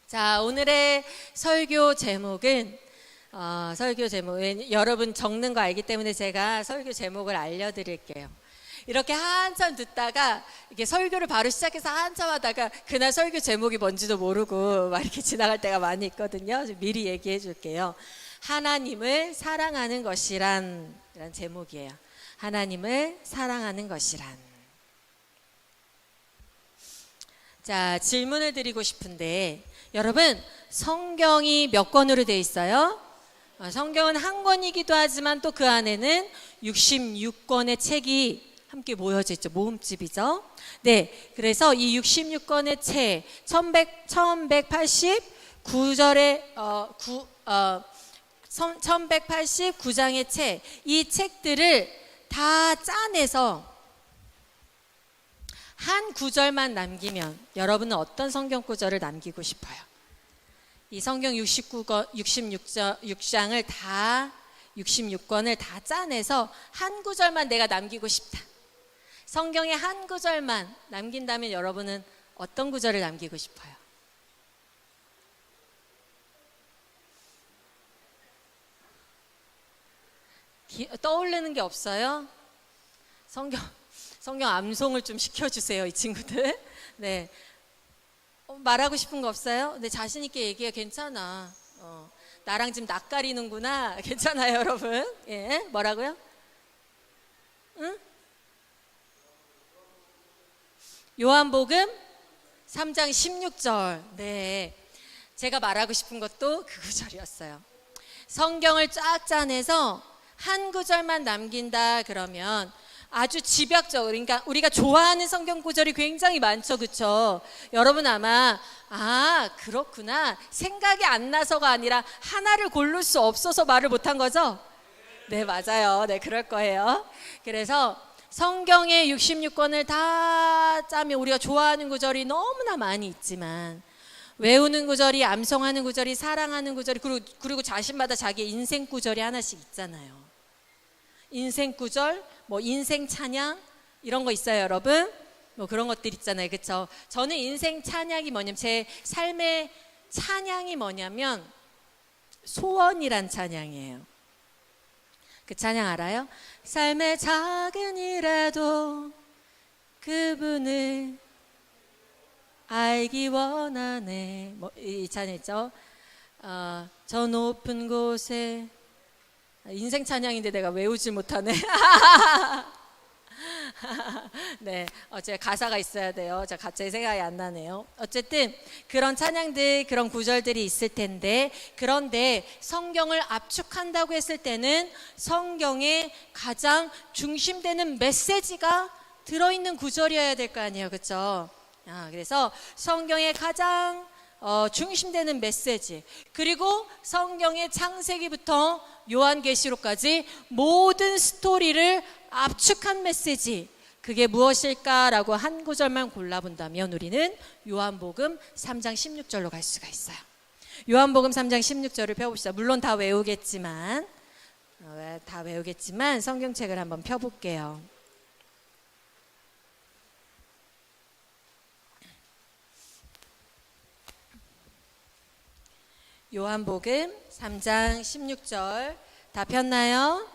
자, 오늘의 설교 제목은 여러분 적는 거 알기 때문에 제가 설교 제목을 알려드릴게요. 이렇게 한참 듣다가 이게 설교를 바로 시작해서 한참 하다가 그날 설교 제목이 뭔지도 모르고 막 이렇게 지나갈 때가 많이 있거든요. 미리 얘기해 줄게요. 하나님을 사랑하는 것이란 제목이에요. 하나님을 사랑하는 것이란. 자, 질문을 드리고 싶은데 여러분, 성경이 몇 권으로 되어 있어요? 성경은 한 권이기도 하지만 또 그 안에는 66권의 책이 함께 모여져 있죠. 모음집이죠. 네, 그래서 이 66권의 책 1189절의 1189장의 책, 이 책들을 다 짜내서 한 구절만 남기면 여러분은 어떤 성경 구절을 남기고 싶어요? 이 성경 66장을 다 66권을 다 짜내서 한 구절만 내가 남기고 싶다. 성경의 한 구절만 남긴다면 여러분은 어떤 구절을 남기고 싶어요? 떠오르는 게 없어요? 성경 암송을 좀 시켜주세요, 이 친구들. 네. 말하고 싶은 거 없어요? 네, 자신 있게 얘기해. 괜찮아. 나랑 지금 낯가리는구나. 괜찮아요, 여러분? 예, 뭐라고요? 응? 요한복음 3장 16절. 네, 제가 말하고 싶은 것도 그 구절이었어요. 성경을 쫙 짜내서 한 구절만 남긴다 그러면 아주 집약적으로, 그러니까 우리가 좋아하는 성경 구절이 굉장히 많죠, 그렇죠? 여러분 아마 그렇구나 생각이 안 나서가 아니라 하나를 고를 수 없어서 말을 못한 거죠? 네, 맞아요. 네, 그럴 거예요. 그래서 성경의 66권을 다 짜면 우리가 좋아하는 구절이 너무나 많이 있지만 외우는 구절이, 암송하는 구절이, 사랑하는 구절이, 그리고 자신마다 자기의 인생 구절이 하나씩 있잖아요. 인생 구절, 뭐 인생 찬양 이런 거 있어요, 여러분? 뭐 그런 것들 있잖아요, 그렇죠? 저는 인생 찬양이 뭐냐면, 제 삶의 찬양이 뭐냐면 소원이란 찬양이에요. 그 찬양 알아요? 삶의 작은 일에도 그분을 알기 원하네. 뭐 이 찬양 있죠? 저 높은 곳에. 인생 찬양인데 내가 외우지 못하네. 네, 제가 가사가 있어야 돼요. 자, 갑자기 생각이 안 나네요. 어쨌든 그런 찬양들, 그런 구절들이 있을 텐데, 그런데 성경을 압축한다고 했을 때는 성경에 가장 중심되는 메시지가 들어있는 구절이어야 될 거 아니에요, 그렇죠? 그래서 성경의 가장 중심되는 메시지, 그리고 본경의 창세기부터 요한계시록까지 모든 스토리를 압축한 메시지, 그게 무엇일까라고 한 구절만 골라본다면 우리는 요한복음 3장 16절로 갈 수가 있어요. 요한복음 3장 16절을 펴봅시다. 물론 다 외우겠지만 성경책을 한번 펴볼게요. 요한복음 3장 16절 다 폈나요?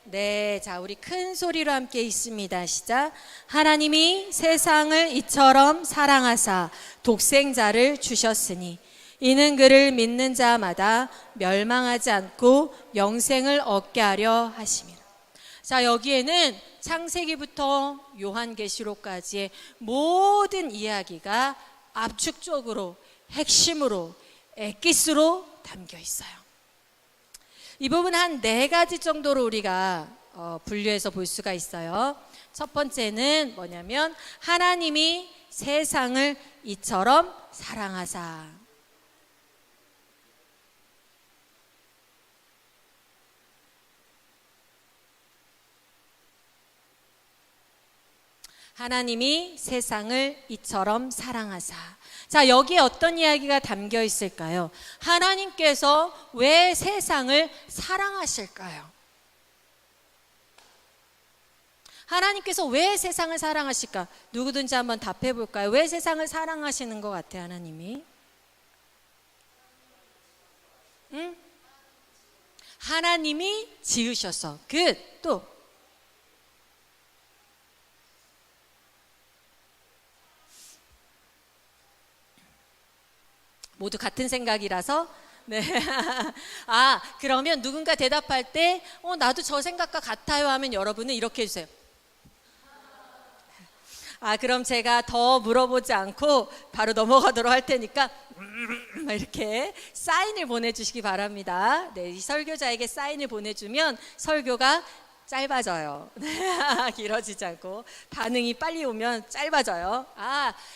네, 자, 우리 큰 소리로 함께 읽습니다. 시작. 하나님이 세상을 이처럼 사랑하사 독생자를 주셨으니 이는 그를 믿는 자마다 멸망하지 않고 영생을 얻게 하려 하심이라. 자, 여기에는 창세기부터 요한계시록까지의 모든 이야기가 압축적으로, 핵심으로, 엑기스로 담겨 있어요. 이 부분 한 4가지 정도로 우리가 분류해서 볼 수가 있어요. 첫 번째는 뭐냐면 하나님이 세상을 이처럼 사랑하사. 하나님이 세상을 이처럼 사랑하사. 자, 여기에 어떤 이야기가 담겨 있을까요? 하나님께서 왜 세상을 사랑하실까요? 하나님께서 왜 세상을 사랑하실까? 누구든지 한번 답해 볼까요? 왜 세상을 사랑하시는 것 같아요, 하나님이? 응? 하나님이 지으셔서. 또 모두 같은 생각이라서 네. 그러면 누군가 대답할 때 나도 저 생각과 같아요 하면 여러분은 이렇게 해주세요. 그럼 제가 더 물어보지 않고 바로 넘어가도록 할 테니까 이렇게 사인을 보내주시기 바랍니다. 네, 이 설교자에게 사인을 보내주면 설교가 짧아져요. 길어지지 않고 반응이 빨리 오면 짧아져요.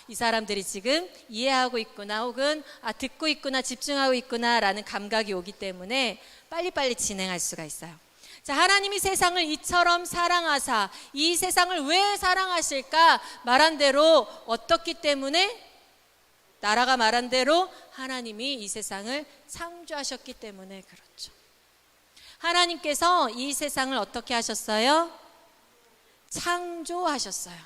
이 사람들이 지금 이해하고 있구나, 혹은 듣고 있구나, 집중하고 있구나 라는 감각이 오기 때문에 빨리빨리 진행할 수가 있어요. 자, 하나님이 세상을 이처럼 사랑하사, 이 세상을 왜 사랑하실까? 말한 대로 어떻기 때문에? 나라가 말한 대로 하나님이 이 세상을 창조하셨기 때문에 그렇죠. 하나님께서 이 세상을 어떻게 하셨어요? 창조하셨어요.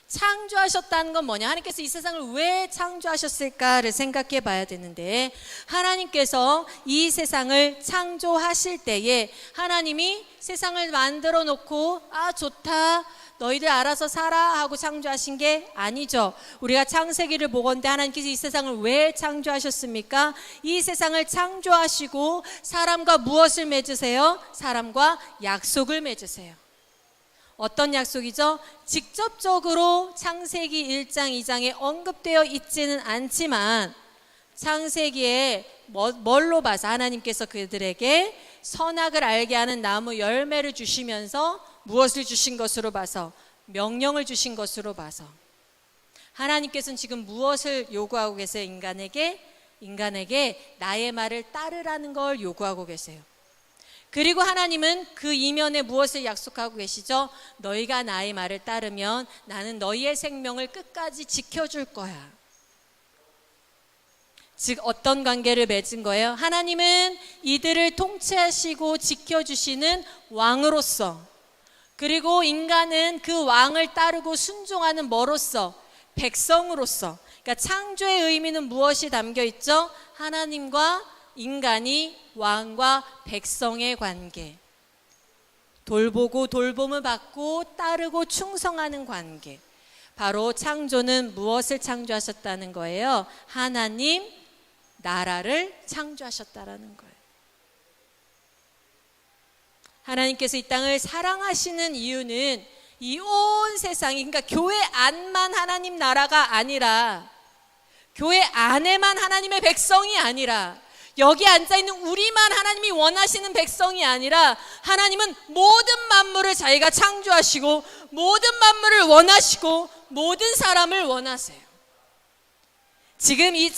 창조하셨다는 건 뭐냐? 하나님께서 이 세상을 왜 창조하셨을까를 생각해 봐야 되는데, 하나님께서 이 세상을 창조하실 때에 하나님이 세상을 만들어 놓고 좋다, 너희들 알아서 살아 하고 창조하신 게 아니죠. 우리가 창세기를 보건대 하나님께서 이 세상을 왜 창조하셨습니까? 이 세상을 창조하시고 사람과 무엇을 맺으세요? 사람과 약속을 맺으세요. 어떤 약속이죠? 직접적으로 창세기 1장 2장에 언급되어 있지는 않지만 창세기에 뭘로 봐서 하나님께서 그들에게 선악을 알게 하는 나무 열매를 주시면서 무엇을 주신 것으로 봐서? 명령을 주신 것으로 봐서. 하나님께서는 지금 무엇을 요구하고 계세요? 인간에게 나의 말을 따르라는 걸 요구하고 계세요. 그리고 하나님은 그 이면에 무엇을 약속하고 계시죠? 너희가 나의 말을 따르면 나는 너희의 생명을 끝까지 지켜줄 거야. 즉 어떤 관계를 맺은 거예요? 하나님은 이들을 통치하시고 지켜주시는 왕으로서, 그리고 인간은 그 왕을 따르고 순종하는 뭐로서? 백성으로서. 그러니까 창조의 의미는 무엇이 담겨 있죠? 하나님과 인간이 왕과 백성의 관계, 돌보고 돌봄을 받고 따르고 충성하는 관계. 바로 창조는 무엇을 창조하셨다는 거예요? 하나님 나라를 창조하셨다라는 거예요. 하나님께서 이 땅을 사랑하시는 이유는 이 온 세상이, 그러니까 교회 안만 하나님 나라가 아니라, 교회 안에만 하나님의 백성이 아니라, 여기 앉아있는 우리만 하나님이 원하시는 백성이 아니라, 하나님은 모든 만물을 자기가 창조하시고 모든 만물을 원하시고 모든 사람을 원하세요. 지금 이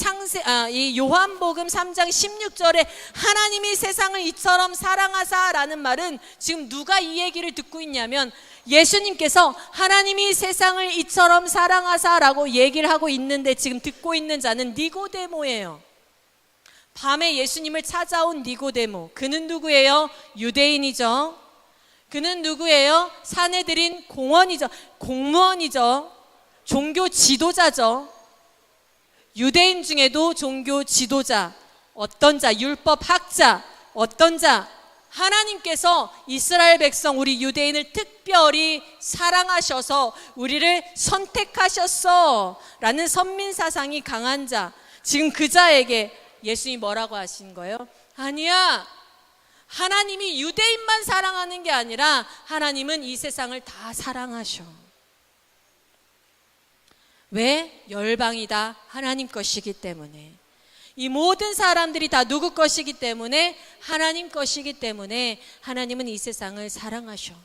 요한복음 3장 16절에 하나님이 세상을 이처럼 사랑하사라는 말은 지금 누가 이 얘기를 듣고 있냐면 예수님께서 하나님이 세상을 이처럼 사랑하사라고 얘기를 하고 있는데 지금 듣고 있는 자는 니고데모예요. 밤에 예수님을 찾아온 니고데모. 그는 누구예요? 유대인이죠. 그는 누구예요? 사내들인 공무원이죠. 종교 지도자죠. 유대인 중에도 종교 지도자, 어떤 자? 율법학자, 어떤 자? 하나님께서 이스라엘 백성, 우리 유대인을 특별히 사랑하셔서 우리를 선택하셨어 라는 선민사상이 강한 자. 지금 그 자에게 예수님이 뭐라고 하신 거예요? 아니야, 하나님이 유대인만 사랑하는 게 아니라 하나님은 이 세상을 다 사랑하셔. 왜? 열방이 다 하나님 것이기 때문에. 이 모든 사람들이 다 누구 것이기 때문에? 하나님 것이기 때문에 하나님은 이 세상을 사랑하셔.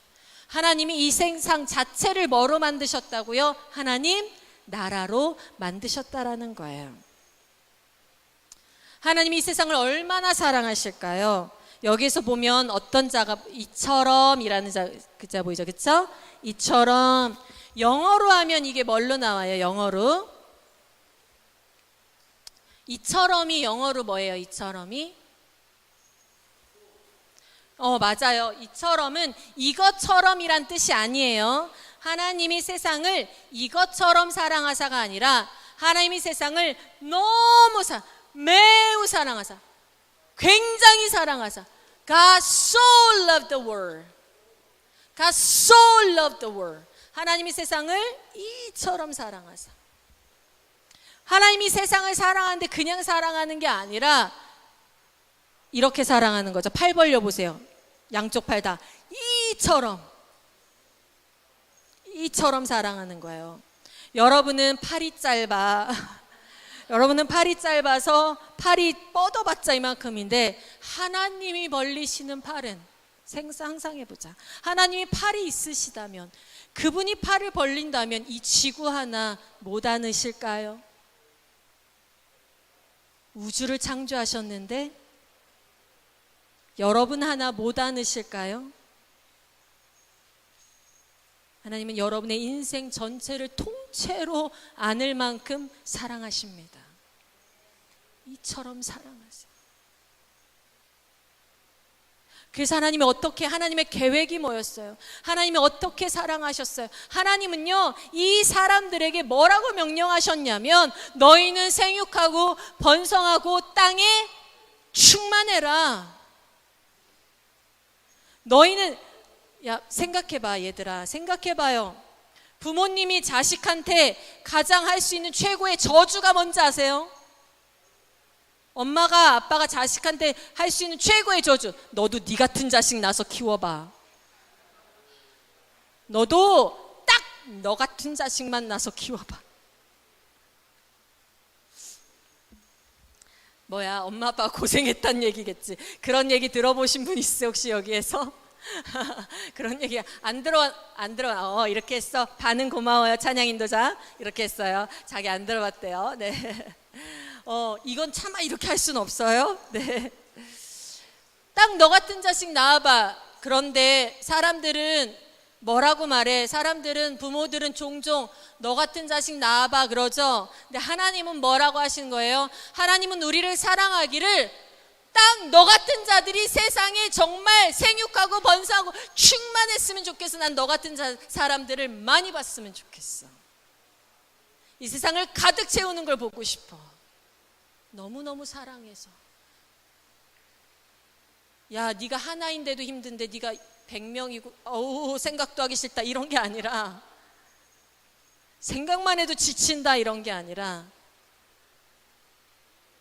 하나님이 이 세상 자체를 뭐로 만드셨다고요? 하나님 나라로 만드셨다라는 거예요. 하나님이 이 세상을 얼마나 사랑하실까요? 여기서 보면 어떤 자가 이처럼이라는 그 자 보이죠? 그쵸? 이처럼. 영어로 하면 이게 뭘로 나와요? 영어로. 이처럼이 영어로 뭐예요? 이처럼이? 맞아요. 이처럼은 이것처럼이란 뜻이 아니에요. 하나님이 세상을 이것처럼 사랑하사가 아니라 하나님이 세상을 너무 매우 사랑하사, 굉장히 사랑하사. God so loved the world. God so loved the world. 하나님이 세상을 이처럼 사랑하사. 하나님이 세상을 사랑하는데 그냥 사랑하는 게 아니라 이렇게 사랑하는 거죠. 팔 벌려 보세요. 양쪽 팔 다 이처럼 사랑하는 거예요. 여러분은 팔이 짧아서 팔이 뻗어봤자 이만큼인데, 하나님이 벌리시는 팔은, 상상해보자. 하나님이 팔이 있으시다면, 그분이 팔을 벌린다면 이 지구 하나 못 안으실까요? 우주를 창조하셨는데 여러분 하나 못 안으실까요? 하나님은 여러분의 인생 전체를 통째로 안을 만큼 사랑하십니다. 이처럼 사랑하세요. 그래서 하나님이 하나님의 계획이 뭐였어요? 하나님이 어떻게 사랑하셨어요? 하나님은요, 이 사람들에게 뭐라고 명령하셨냐면, 너희는 생육하고 번성하고 땅에 충만해라. 너희는, 생각해봐, 얘들아. 생각해봐요. 부모님이 자식한테 가장 할 수 있는 최고의 저주가 뭔지 아세요? 엄마가, 아빠가 자식한테 할 수 있는 최고의 저주. 너도 네 같은 자식 낳아서 키워봐. 너도 딱 너 같은 자식만 낳아서 키워봐. 뭐야, 엄마 아빠 고생했단 얘기겠지. 그런 얘기 들어보신 분 있어요, 혹시 여기에서? 그런 얘기 안 들어. 이렇게 했어. 반응 고마워요, 찬양 인도자. 이렇게 했어요. 자기 안 들어봤대요. 네. 이건 차마 이렇게 할 수는 없어요. 네. 딱 너 같은 자식 낳아봐. 그런데 사람들은 뭐라고 말해? 부모들은 종종 너 같은 자식 낳아봐 그러죠. 근데 하나님은 뭐라고 하신 거예요? 하나님은 우리를 사랑하기를 딱 너 같은 자들이 세상에 정말 생육하고 번성하고 충만했으면 좋겠어. 난 너 같은 사람들을 많이 봤으면 좋겠어. 이 세상을 가득 채우는 걸 보고 싶어. 너무너무 사랑해서. 야, 네가 하나인데도 힘든데 네가 100명이고 생각도 하기 싫다 이런 게 아니라, 생각만 해도 지친다 이런 게 아니라,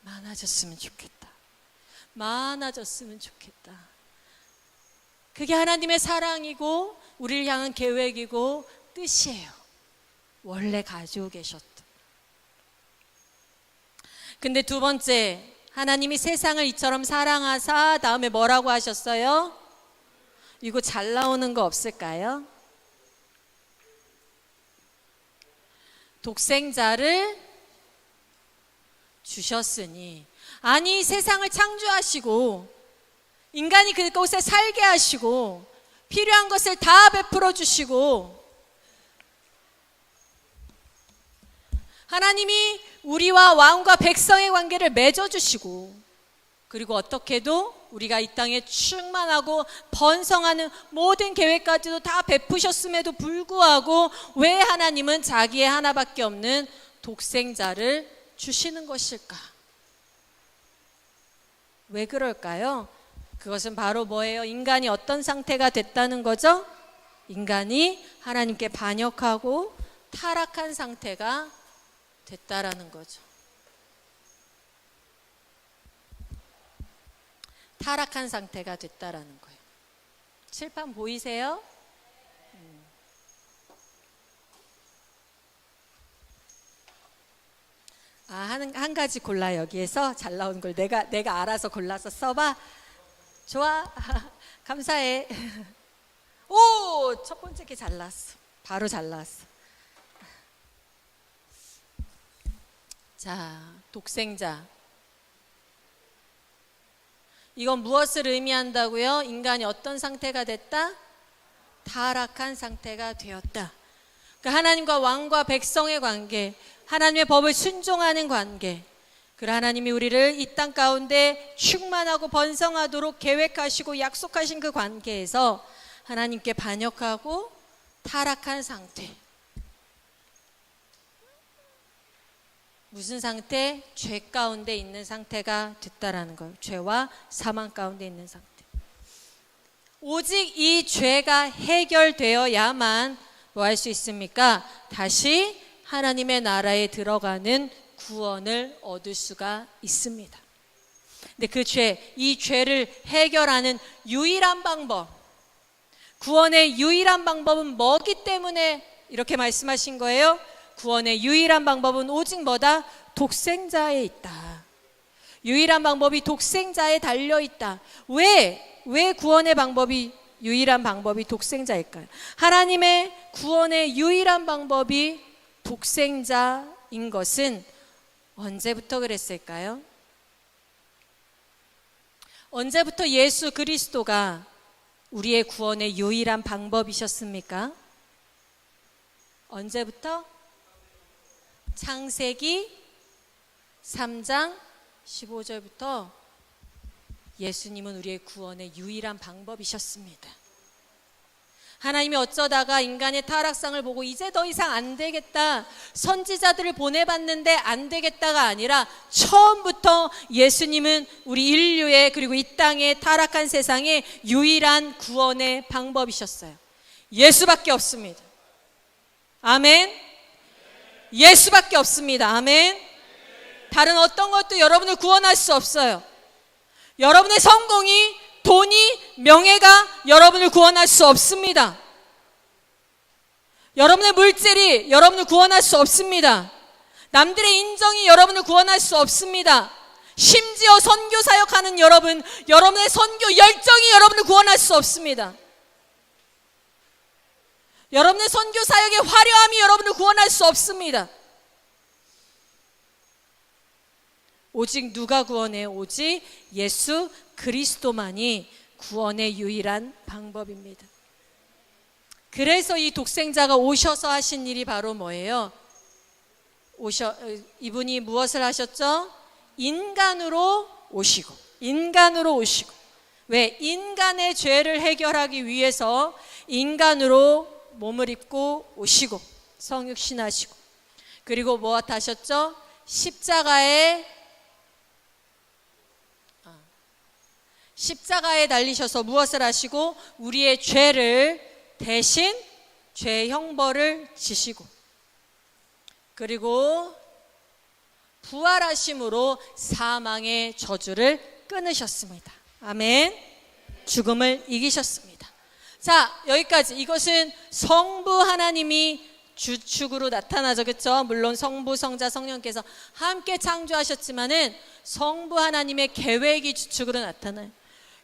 많아졌으면 좋겠다. 많아졌으면 좋겠다. 그게 하나님의 사랑이고 우리를 향한 계획이고 뜻이에요. 원래 가지고 계셨다. 근데 두 번째, 하나님이 세상을 이처럼 사랑하사 다음에 뭐라고 하셨어요? 이거 잘 나오는 거 없을까요? 독생자를 주셨으니. 아니, 세상을 창조하시고 인간이 그곳에 살게 하시고 필요한 것을 다 베풀어 주시고, 하나님이 우리와 왕과 백성의 관계를 맺어주시고, 그리고 어떻게도 우리가 이 땅에 충만하고 번성하는 모든 계획까지도 다 베푸셨음에도 불구하고 왜 하나님은 자기의 하나밖에 없는 독생자를 주시는 것일까? 왜 그럴까요? 그것은 바로 뭐예요? 인간이 어떤 상태가 됐다는 거죠? 인간이 하나님께 반역하고 타락한 상태가 됐다라는 거죠. 타락한 상태가 됐다라는 거예요. 칠판 보이세요? 한 가지 골라. 여기에서 잘 나온 걸 내가 알아서 골라서 써봐. 좋아. 감사해. 오, 첫 번째 게 잘 나왔어. 바로 잘 나왔어. 자, 독생자. 이건 무엇을 의미한다고요? 인간이 어떤 상태가 됐다? 타락한 상태가 되었다. 그러니까 하나님과 왕과 백성의 관계, 하나님의 법을 순종하는 관계, 그리고 하나님이 우리를 이 땅 가운데 충만하고 번성하도록 계획하시고 약속하신 그 관계에서 하나님께 반역하고 타락한 상태. 무슨 상태? 죄 가운데 있는 상태가 됐다라는 거예요. 죄와 사망 가운데 있는 상태. 오직 이 죄가 해결되어야만 뭐 할 수 있습니까? 다시 하나님의 나라에 들어가는 구원을 얻을 수가 있습니다. 근데 그 죄, 이 죄를 해결하는 유일한 방법, 구원의 유일한 방법은 뭐기 때문에 이렇게 말씀하신 거예요? 구원의 유일한 방법은 오직 뭐다? 독생자에 있다. 유일한 방법이 독생자에 달려있다. 왜 구원의 방법이 유일한 방법이 독생자일까요? 하나님의 구원의 유일한 방법이 독생자인 것은 언제부터 그랬을까요? 언제부터 예수 그리스도가 우리의 구원의 유일한 방법이셨습니까? 언제부터? 창세기 3장 15절부터 예수님은 우리의 구원의 유일한 방법이셨습니다. 하나님이 어쩌다가 인간의 타락상을 보고 이제 더 이상 안 되겠다, 선지자들을 보내봤는데 안 되겠다가 아니라 처음부터 예수님은 우리 인류의, 그리고 이 땅의 타락한 세상의 유일한 구원의 방법이셨어요. 예수밖에 없습니다. 아멘. 예수밖에 없습니다. 아멘. 다른 어떤 것도 여러분을 구원할 수 없어요. 여러분의 성공이, 돈이, 명예가 여러분을 구원할 수 없습니다. 여러분의 물질이 여러분을 구원할 수 없습니다. 남들의 인정이 여러분을 구원할 수 없습니다. 심지어 선교 사역하는 여러분의 선교 열정이 여러분을 구원할 수 없습니다. 여러분의 선교 사역의 화려함이 여러분을 구원할 수 없습니다. 오직 누가 구원해요? 오직 예수 그리스도만이 구원의 유일한 방법입니다. 그래서 이 독생자가 오셔서 하신 일이 바로 뭐예요? 이분이 무엇을 하셨죠? 인간으로 오시고. 왜? 인간의 죄를 해결하기 위해서 인간으로 몸을 입고 오시고 성육신하시고, 그리고 무엇 하셨죠? 십자가에 달리셔서 무엇을 하시고? 우리의 죄를 대신 죄 형벌을 지시고, 그리고 부활하심으로 사망의 저주를 끊으셨습니다. 아멘. 죽음을 이기셨습니다. 자, 여기까지. 이것은 성부 하나님이 주축으로 나타나죠. 그렇죠? 물론 성부, 성자, 성령께서 함께 창조하셨지만은 성부 하나님의 계획이 주축으로 나타나요.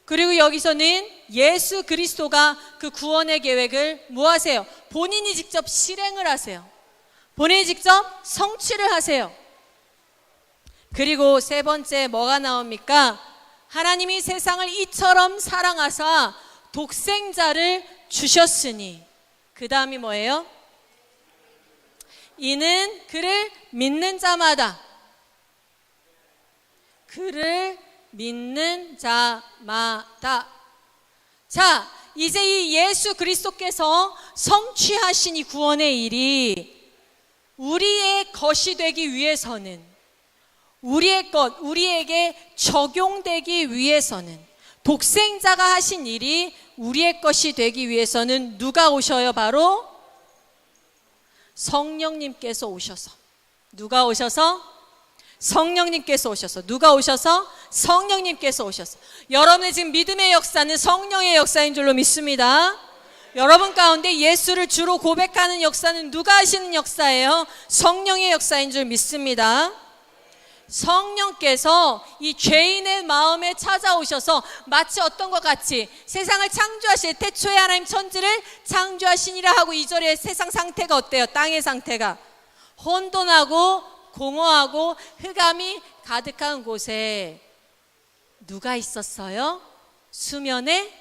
그리고 여기서는 예수 그리스도가 그 구원의 계획을 뭐 하세요? 본인이 직접 실행을 하세요. 본인이 직접 성취를 하세요. 그리고 세 번째 뭐가 나옵니까? 하나님이 세상을 이처럼 사랑하사 독생자를 주셨으니, 그 다음이 뭐예요? 이는 그를 믿는 자마다, 그를 믿는 자마다. 자, 이제 이 예수 그리스도께서 성취하신 이 구원의 일이 우리의 것이 되기 위해서는, 우리의 것, 우리에게 적용되기 위해서는, 독생자가 하신 일이 우리의 것이 되기 위해서는 누가 오셔요? 바로 성령님께서 오셔서. 누가 오셔서? 성령님께서 오셔서. 누가 오셔서? 성령님께서 오셔서. 여러분의 지금 믿음의 역사는 성령의 역사인 줄로 믿습니다. 여러분 가운데 예수를 주로 고백하는 역사는 누가 하시는 역사예요? 성령의 역사인 줄 믿습니다. 성령께서 이 죄인의 마음에 찾아오셔서 마치 어떤 것 같이 세상을 창조하실 태초에 하나님 천지를 창조하시니라 하고, 2절의 세상 상태가 어때요? 땅의 상태가 혼돈하고 공허하고 흑암이 가득한 곳에 누가 있었어요? 수면에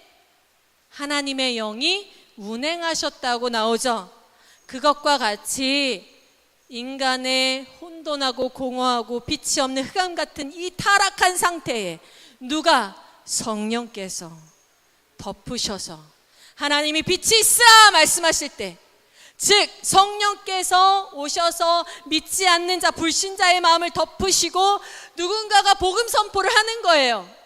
하나님의 영이 운행하셨다고 나오죠. 그것과 같이 인간의 혼돈하고 공허하고 빛이 없는 흑암 같은 이 타락한 상태에 누가? 성령께서 덮으셔서, 하나님이 빛이 있으라 말씀하실 때 즉 성령께서 오셔서 믿지 않는 자, 불신자의 마음을 덮으시고 누군가가 복음 선포를 하는 거예요.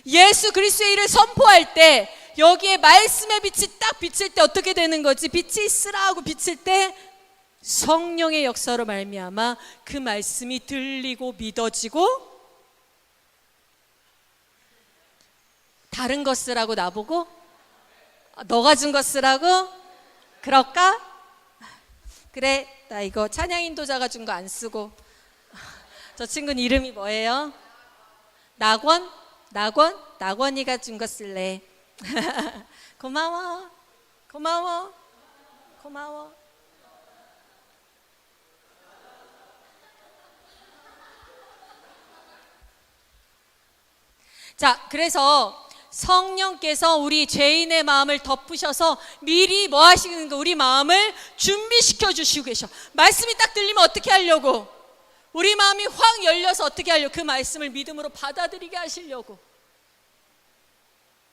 예수 그리스도의 일을 선포할 때 여기에 말씀의 빛이 딱 비칠 때 어떻게 되는 거지? 빛이 있으라 하고 비칠 때 성령의 역사로 말미암아 그 말씀이 들리고 믿어지고, 다른 것 쓰라고 나보고? 너가 준 것 쓰라고? 그럴까? 그래, 나 이거 찬양 인도자가 준 거 안 쓰고. 저 친구는 이름이 뭐예요? 낙원? 낙원이가 준 거 쓸래. 고마워. 자, 그래서 성령께서 우리 죄인의 마음을 덮으셔서 미리 뭐 하시는 거? 우리 마음을 준비시켜 주시고 계셔. 말씀이 딱 들리면 어떻게 하려고? 우리 마음이 확 열려서 어떻게 하려고? 그 말씀을 믿음으로 받아들이게 하시려고.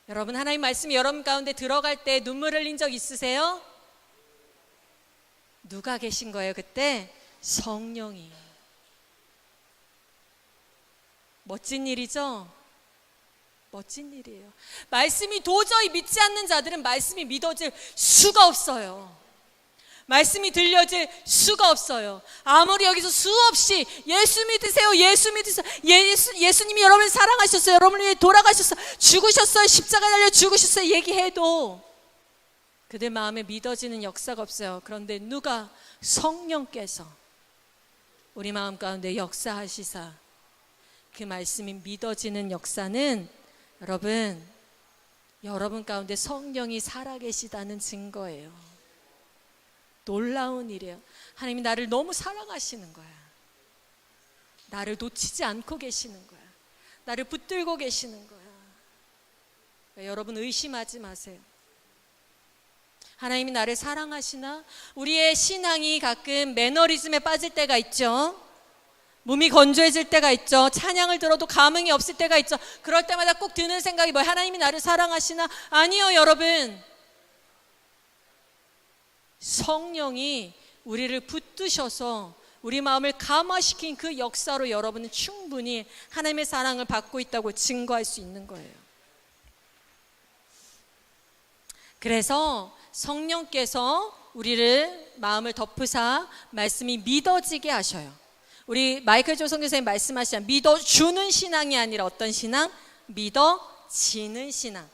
여러분, 하나님 말씀이 여러분 가운데 들어갈 때 눈물 흘린 적 있으세요? 누가 계신 거예요 그때? 성령이. 멋진 일이죠? 멋진 일이에요. 말씀이 도저히 믿지 않는 자들은 말씀이 믿어질 수가 없어요. 말씀이 들려질 수가 없어요. 아무리 여기서 수없이 예수 믿으세요, 예수님이 여러분을 사랑하셨어요, 여러분을 위해 돌아가셨어요, 죽으셨어요, 십자가에 달려 죽으셨어요 얘기해도 그들 마음에 믿어지는 역사가 없어요. 그런데 누가? 성령께서 우리 마음 가운데 역사하시사 그 말씀이 믿어지는 역사는 여러분 가운데 성령이 살아계시다는 증거예요. 놀라운 일이에요. 하나님이 나를 너무 사랑하시는 거야. 나를 놓치지 않고 계시는 거야. 나를 붙들고 계시는 거야. 그러니까 여러분 의심하지 마세요. 하나님이 나를 사랑하시나? 우리의 신앙이 가끔 매너리즘에 빠질 때가 있죠. 몸이 건조해질 때가 있죠. 찬양을 들어도 감흥이 없을 때가 있죠. 그럴 때마다 꼭 드는 생각이 뭐예요? 하나님이 나를 사랑하시나? 아니요, 여러분. 성령이 우리를 붙드셔서 우리 마음을 감화시킨 그 역사로 여러분은 충분히 하나님의 사랑을 받고 있다고 증거할 수 있는 거예요. 그래서 성령께서 우리를 마음을 덮으사 말씀이 믿어지게 하셔요. 우리 마이클 조 선교사님 말씀하시잖아요. 믿어주는 신앙이 아니라 어떤 신앙? 믿어지는 신앙.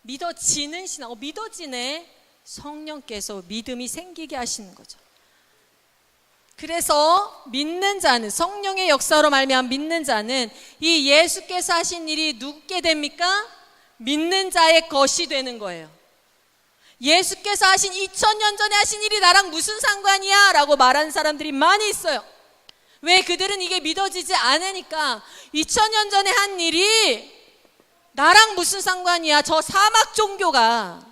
믿어지는 신앙. 믿어지네. 성령께서 믿음이 생기게 하시는 거죠. 그래서 믿는 자는, 성령의 역사로 말미암아 믿는 자는 이 예수께서 하신 일이 누구게 됩니까? 믿는 자의 것이 되는 거예요. 예수께서 하신 2000년 전에 하신 일이 나랑 무슨 상관이야? 라고 말하는 사람들이 많이 있어요. 왜? 그들은 이게 믿어지지 않으니까 2000년 전에 한 일이 나랑 무슨 상관이야? 저 사막 종교가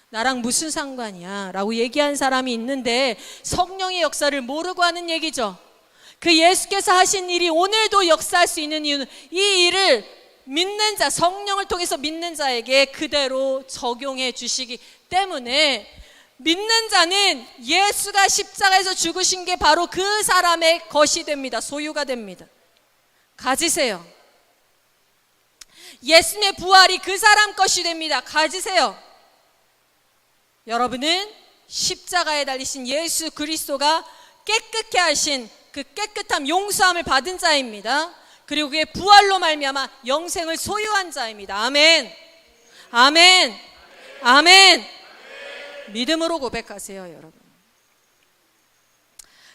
나랑 무슨 상관이야? 라고 얘기한 사람이 있는데 성령의 역사를 모르고 하는 얘기죠. 그 예수께서 하신 일이 오늘도 역사할 수 있는 이유는 이 일을 믿는 자, 성령을 통해서 믿는 자에게 그대로 적용해 주시기 때문에 믿는 자는 예수가 십자가에서 죽으신 게 바로 그 사람의 것이 됩니다. 소유가 됩니다. 가지세요. 예수님의 부활이 그 사람 것이 됩니다. 가지세요. 여러분은 십자가에 달리신 예수 그리스도가 깨끗게 하신 그 깨끗함, 용서함을 받은 자입니다. 그리고 그의 부활로 말미암아 영생을 소유한 자입니다. 아멘. 아멘. 아멘. 믿음으로 고백하세요, 여러분.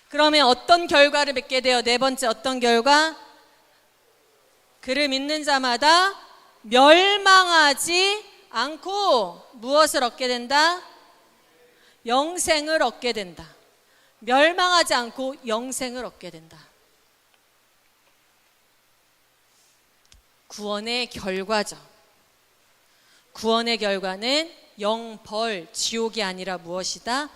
그러면 어떤 결과를 맺게 돼요? 네 번째, 어떤 결과? 그를 믿는 자마다 멸망하지 않고 무엇을 얻게 된다? 영생을 얻게 된다. 멸망하지 않고 영생을 얻게 된다. 구원의 결과죠. 구원의 결과는 영벌, 지옥이 아니라 무엇이다?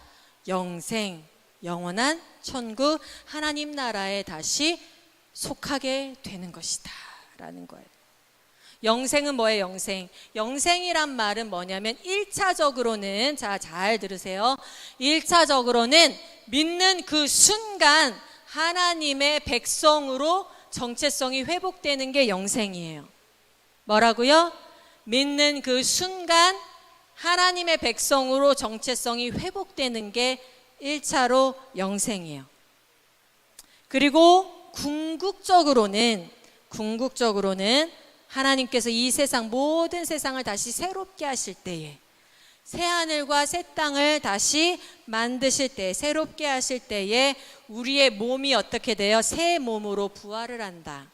영생, 영원한 천국, 하나님 나라에 다시 속하게 되는 것이다 라는 거예요. 영생은 뭐예요? 영생. 영생이란 말은 뭐냐면 1차적으로는, 자, 잘 들으세요. 1차적으로는 믿는 그 순간 하나님의 백성으로 정체성이 회복되는 게 영생이에요. 뭐라고요? 믿는 그 순간 하나님의 백성으로 정체성이 회복되는 게 1차로 영생이에요. 그리고 궁극적으로는 하나님께서 이 세상, 모든 세상을 다시 새롭게 하실 때에, 새 하늘과 새 땅을 다시 만드실 때, 새롭게 하실 때에 우리의 몸이 어떻게 돼요? 새 몸으로 부활을 한다.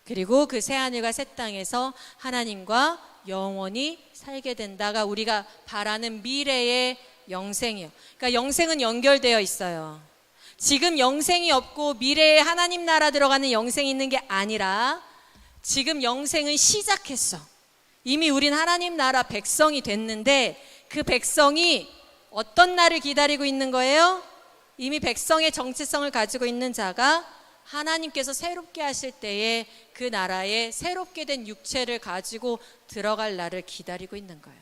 그리고 그 새 하늘과 새 땅에서 하나님과 영원히 살게 된다가 우리가 바라는 미래의 영생이에요. 그러니까 영생은 연결되어 있어요. 지금 영생이 없고 미래에 하나님 나라 들어가는 영생이 있는 게 아니라 지금 영생은 시작했어. 이미 우린 하나님 나라 백성이 됐는데 그 백성이 어떤 날을 기다리고 있는 거예요? 이미 백성의 정체성을 가지고 있는 자가 하나님께서 새롭게 하실 때에 그 나라에 새롭게 된 육체를 가지고 들어갈 날을 기다리고 있는 거예요.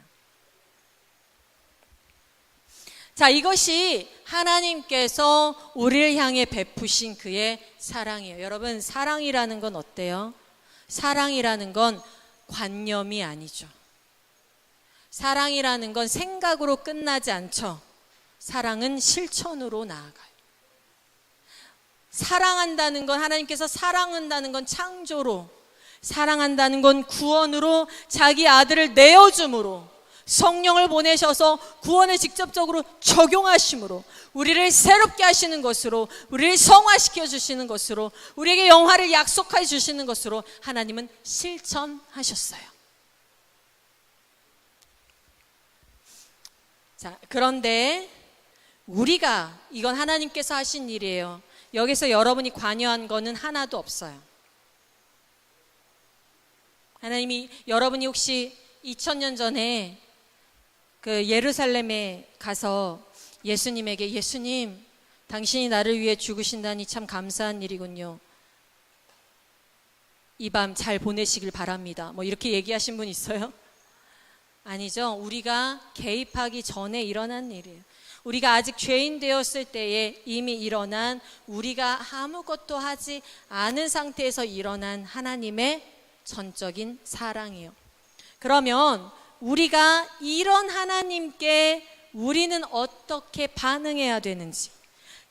자, 이것이 하나님께서 우리를 향해 베푸신 그의 사랑이에요. 여러분, 사랑이라는 건 어때요? 사랑이라는 건 관념이 아니죠. 사랑이라는 건 생각으로 끝나지 않죠. 사랑은 실천으로 나아가요. 사랑한다는 건, 하나님께서 사랑한다는 건 창조로, 사랑한다는 건 구원으로, 자기 아들을 내어줌으로, 성령을 보내셔서 구원을 직접적으로 적용하심으로, 우리를 새롭게 하시는 것으로, 우리를 성화시켜 주시는 것으로, 우리에게 영화를 약속해 주시는 것으로 하나님은 실천하셨어요. 자, 그런데 우리가, 이건 하나님께서 하신 일이에요. 여기서 여러분이 관여한 거는 하나도 없어요. 하나님이, 여러분이 혹시 2000년 전에 그 예루살렘에 가서 예수님에게, 예수님, 당신이 나를 위해 죽으신다니 참 감사한 일이군요. 이 밤 잘 보내시길 바랍니다. 뭐 이렇게 얘기하신 분 있어요? 아니죠. 우리가 개입하기 전에 일어난 일이에요. 우리가 아직 죄인 되었을 때에 이미 일어난, 우리가 아무것도 하지 않은 상태에서 일어난 하나님의 전적인 사랑이에요. 그러면 우리가 이런 하나님께 우리는 어떻게 반응해야 되는지,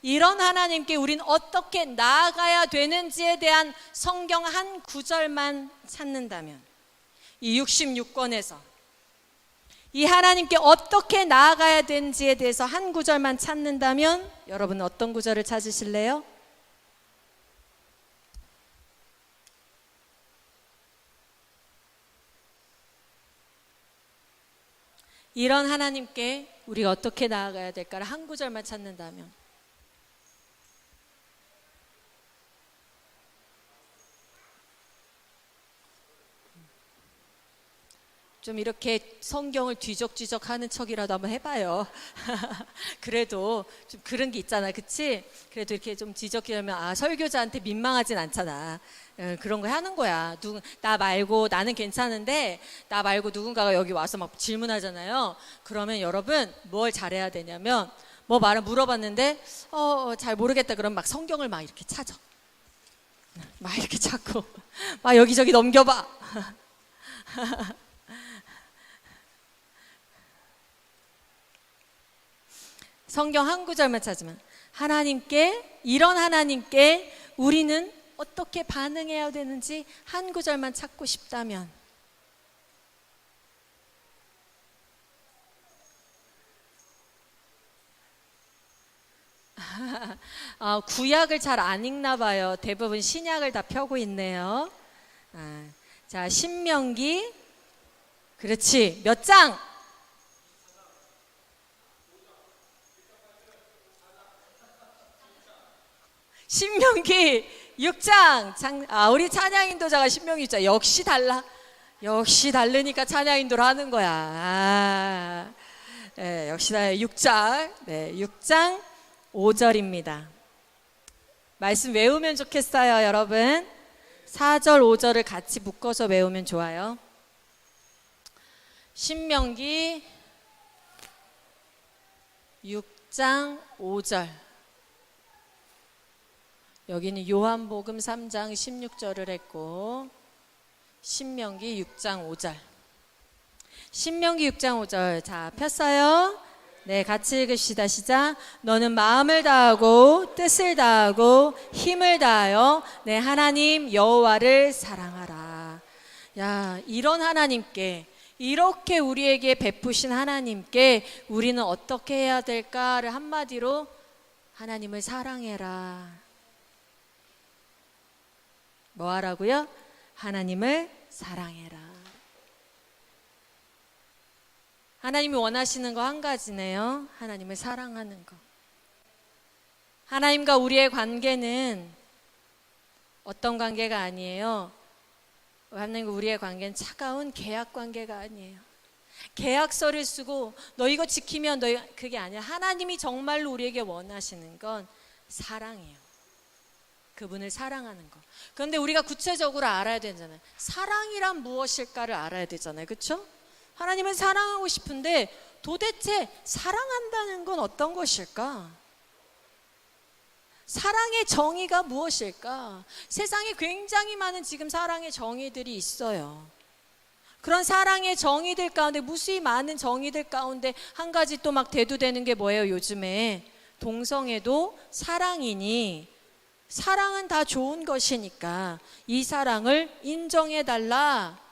이런 하나님께 우리는 어떻게 나아가야 되는지에 대한 성경 한 구절만 찾는다면, 이 66권에서 이 하나님께 어떻게 나아가야 되는지에 대해서 한 구절만 찾는다면 여러분은 어떤 구절을 찾으실래요? 이런 하나님께 우리가 어떻게 나아가야 될까를 한 구절만 찾는다면, 좀 이렇게 성경을 뒤적뒤적 하는 척이라도 한번 해봐요. 그래도 좀 그런 게 있잖아, 그치? 그래도 이렇게 좀 뒤적이려면, 아, 설교자한테 민망하진 않잖아. 그런 거 하는 거야. 나 말고, 나는 괜찮은데 나 말고 누군가가 여기 와서 막 질문하잖아요. 그러면 여러분 뭘 잘해야 되냐면, 뭐 말을 물어봤는데 잘 모르겠다 그러면 막 성경을 막 이렇게 찾아. 막 이렇게 찾고 막 여기저기 넘겨봐. 성경 한 구절만 찾으면, 하나님께, 이런 하나님께 우리는 어떻게 반응해야 되는지 한 구절만 찾고 싶다면, 구약을 잘 안 읽나 봐요. 대부분 신약을 다 펴고 있네요. 자, 신명기, 그렇지, 몇 장? 신명기 6장. 우리 찬양 인도자가 신명기 6장. 역시 달라. 역시 다르니까 찬양 인도를 하는 거야. 네, 역시 다 6장. 네, 6장 5절입니다. 말씀 외우면 좋겠어요, 여러분. 4절, 5절을 같이 묶어서 외우면 좋아요. 신명기 6장 5절. 여기는 요한복음 3장 16절을 했고, 신명기 6장 5절. 신명기 6장 5절. 자, 폈어요? 네, 같이 읽읍시다. 시작. 너는 마음을 다하고 뜻을 다하고 힘을 다하여 내 하나님 여호와를 사랑하라. 야, 이런 하나님께, 이렇게 우리에게 베푸신 하나님께 우리는 어떻게 해야 될까를 한마디로 하나님을 사랑해라. 뭐 하라고요? 하나님을 사랑해라. 하나님이 원하시는 거 한 가지네요. 하나님을 사랑하는 거. 하나님과 우리의 관계는 어떤 관계가 아니에요. 하나님과 우리의 관계는 차가운 계약 관계가 아니에요. 계약서를 쓰고 너 이거 지키면 너 그게 아니라 하나님이 정말로 우리에게 원하시는 건 사랑이에요. 그분을 사랑하는 거. 그런데 우리가 구체적으로 알아야 되잖아요. 사랑이란 무엇일까를 알아야 되잖아요. 그렇죠? 하나님을 사랑하고 싶은데 도대체 사랑한다는 건 어떤 것일까? 사랑의 정의가 무엇일까? 세상에 굉장히 많은 지금 사랑의 정의들이 있어요. 그런 사랑의 정의들 가운데, 무수히 많은 정의들 가운데 한 가지 또 막 대두되는 게 뭐예요? 요즘에 동성애도 사랑이니, 사랑은 다 좋은 것이니까 이 사랑을 인정해달라.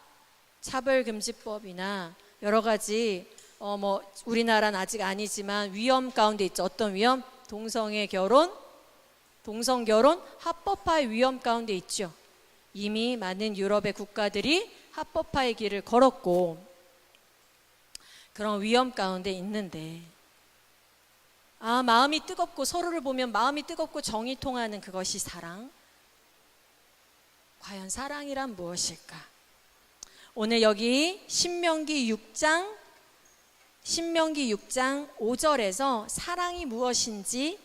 차별금지법이나 여러 가지 우리나라는 아직 아니지만 위험 가운데 있죠. 어떤 위험? 동성애 결혼, 동성결혼 합법화의 위험 가운데 있죠. 이미 많은 유럽의 국가들이 합법화의 길을 걸었고 그런 위험 가운데 있는데, 마음이 뜨겁고, 서로를 보면 마음이 뜨겁고 정이 통하는 그것이 사랑. 과연 사랑이란 무엇일까? 오늘 여기 신명기 6장 5절에서 사랑이 무엇인지,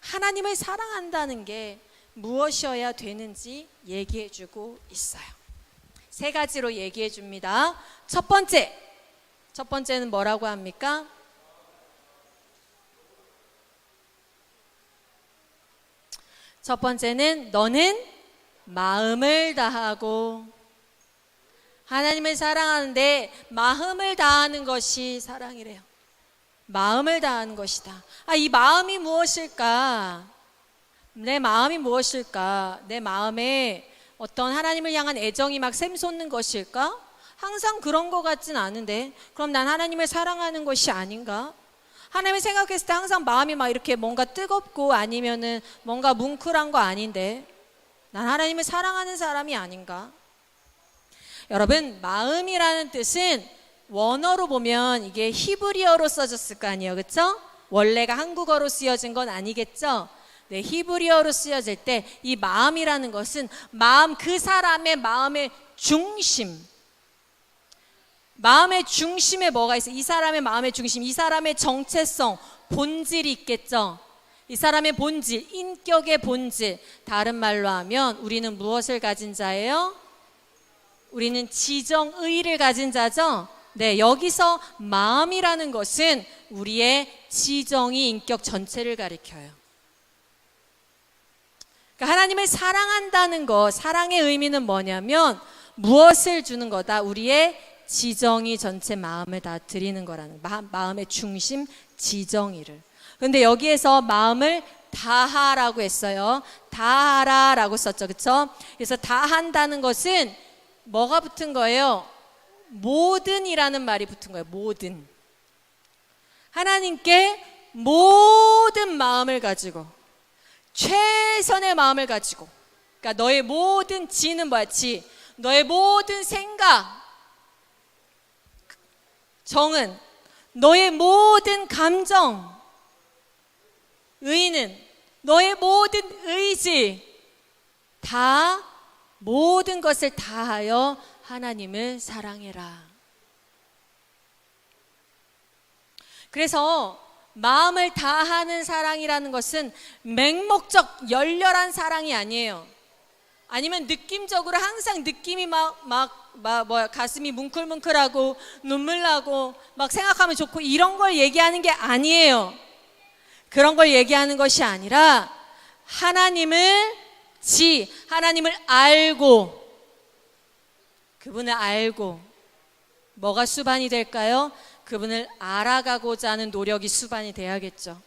하나님을 사랑한다는 게 무엇이어야 되는지 얘기해 주고 있어요. 세 가지로 얘기해 줍니다. 첫 번째는 뭐라고 합니까? 첫 번째는 너는 마음을 다하고, 하나님을 사랑하는데 마음을 다하는 것이 사랑이래요. 마음을 다하는 것이다. 이 마음이 무엇일까? 내 마음이 무엇일까? 내 마음에 어떤 하나님을 향한 애정이 막 샘솟는 것일까? 항상 그런 것 같진 않은데, 그럼 난 하나님을 사랑하는 것이 아닌가? 하나님을 생각했을 때 항상 마음이 막 이렇게 뭔가 뜨겁고 아니면은 뭔가 뭉클한 거 아닌데, 난 하나님을 사랑하는 사람이 아닌가? 여러분, 마음이라는 뜻은 원어로 보면 이게 히브리어로 써졌을 거 아니에요. 그렇죠? 원래가 한국어로 쓰여진 건 아니겠죠? 네, 히브리어로 쓰여질 때 이 마음이라는 것은 마음, 그 사람의 마음의 중심. 마음의 중심에 뭐가 있어요? 이 사람의 마음의 중심, 이 사람의 정체성, 본질이 있겠죠? 이 사람의 본질, 인격의 본질. 다른 말로 하면 우리는 무엇을 가진 자예요? 우리는 지정의를 가진 자죠? 네, 여기서 마음이라는 것은 우리의 지정의 인격 전체를 가리켜요. 그러니까 하나님을 사랑한다는 것, 사랑의 의미는 뭐냐면 무엇을 주는 거다? 우리의 지정의 전체 마음을 다 드리는 거라는, 마음의 중심, 지정의를. 그런데 여기에서 마음을 다하라고 했어요. 다하라라고 썼죠. 그렇죠? 그래서 다한다는 것은 뭐가 붙은 거예요? 모든이라는 말이 붙은 거예요. 모든. 하나님께 모든 마음을 가지고, 최선의 마음을 가지고, 그러니까 너의 모든 지는 뭐야? 지. 너의 모든 생각, 정은, 너의 모든 감정, 의는, 너의 모든 의지, 다 모든 것을 다하여 하나님을 사랑해라. 그래서 마음을 다하는 사랑이라는 것은 맹목적 열렬한 사랑이 아니에요. 아니면 느낌적으로 항상 느낌이 가슴이 뭉클뭉클하고 눈물 나고 막 생각하면 좋고 이런 걸 얘기하는 게 아니에요. 그런 걸 얘기하는 것이 아니라 하나님을 알고, 그분을 알고 뭐가 수반이 될까요? 그분을 알아가고자 하는 노력이 수반이 돼야겠죠.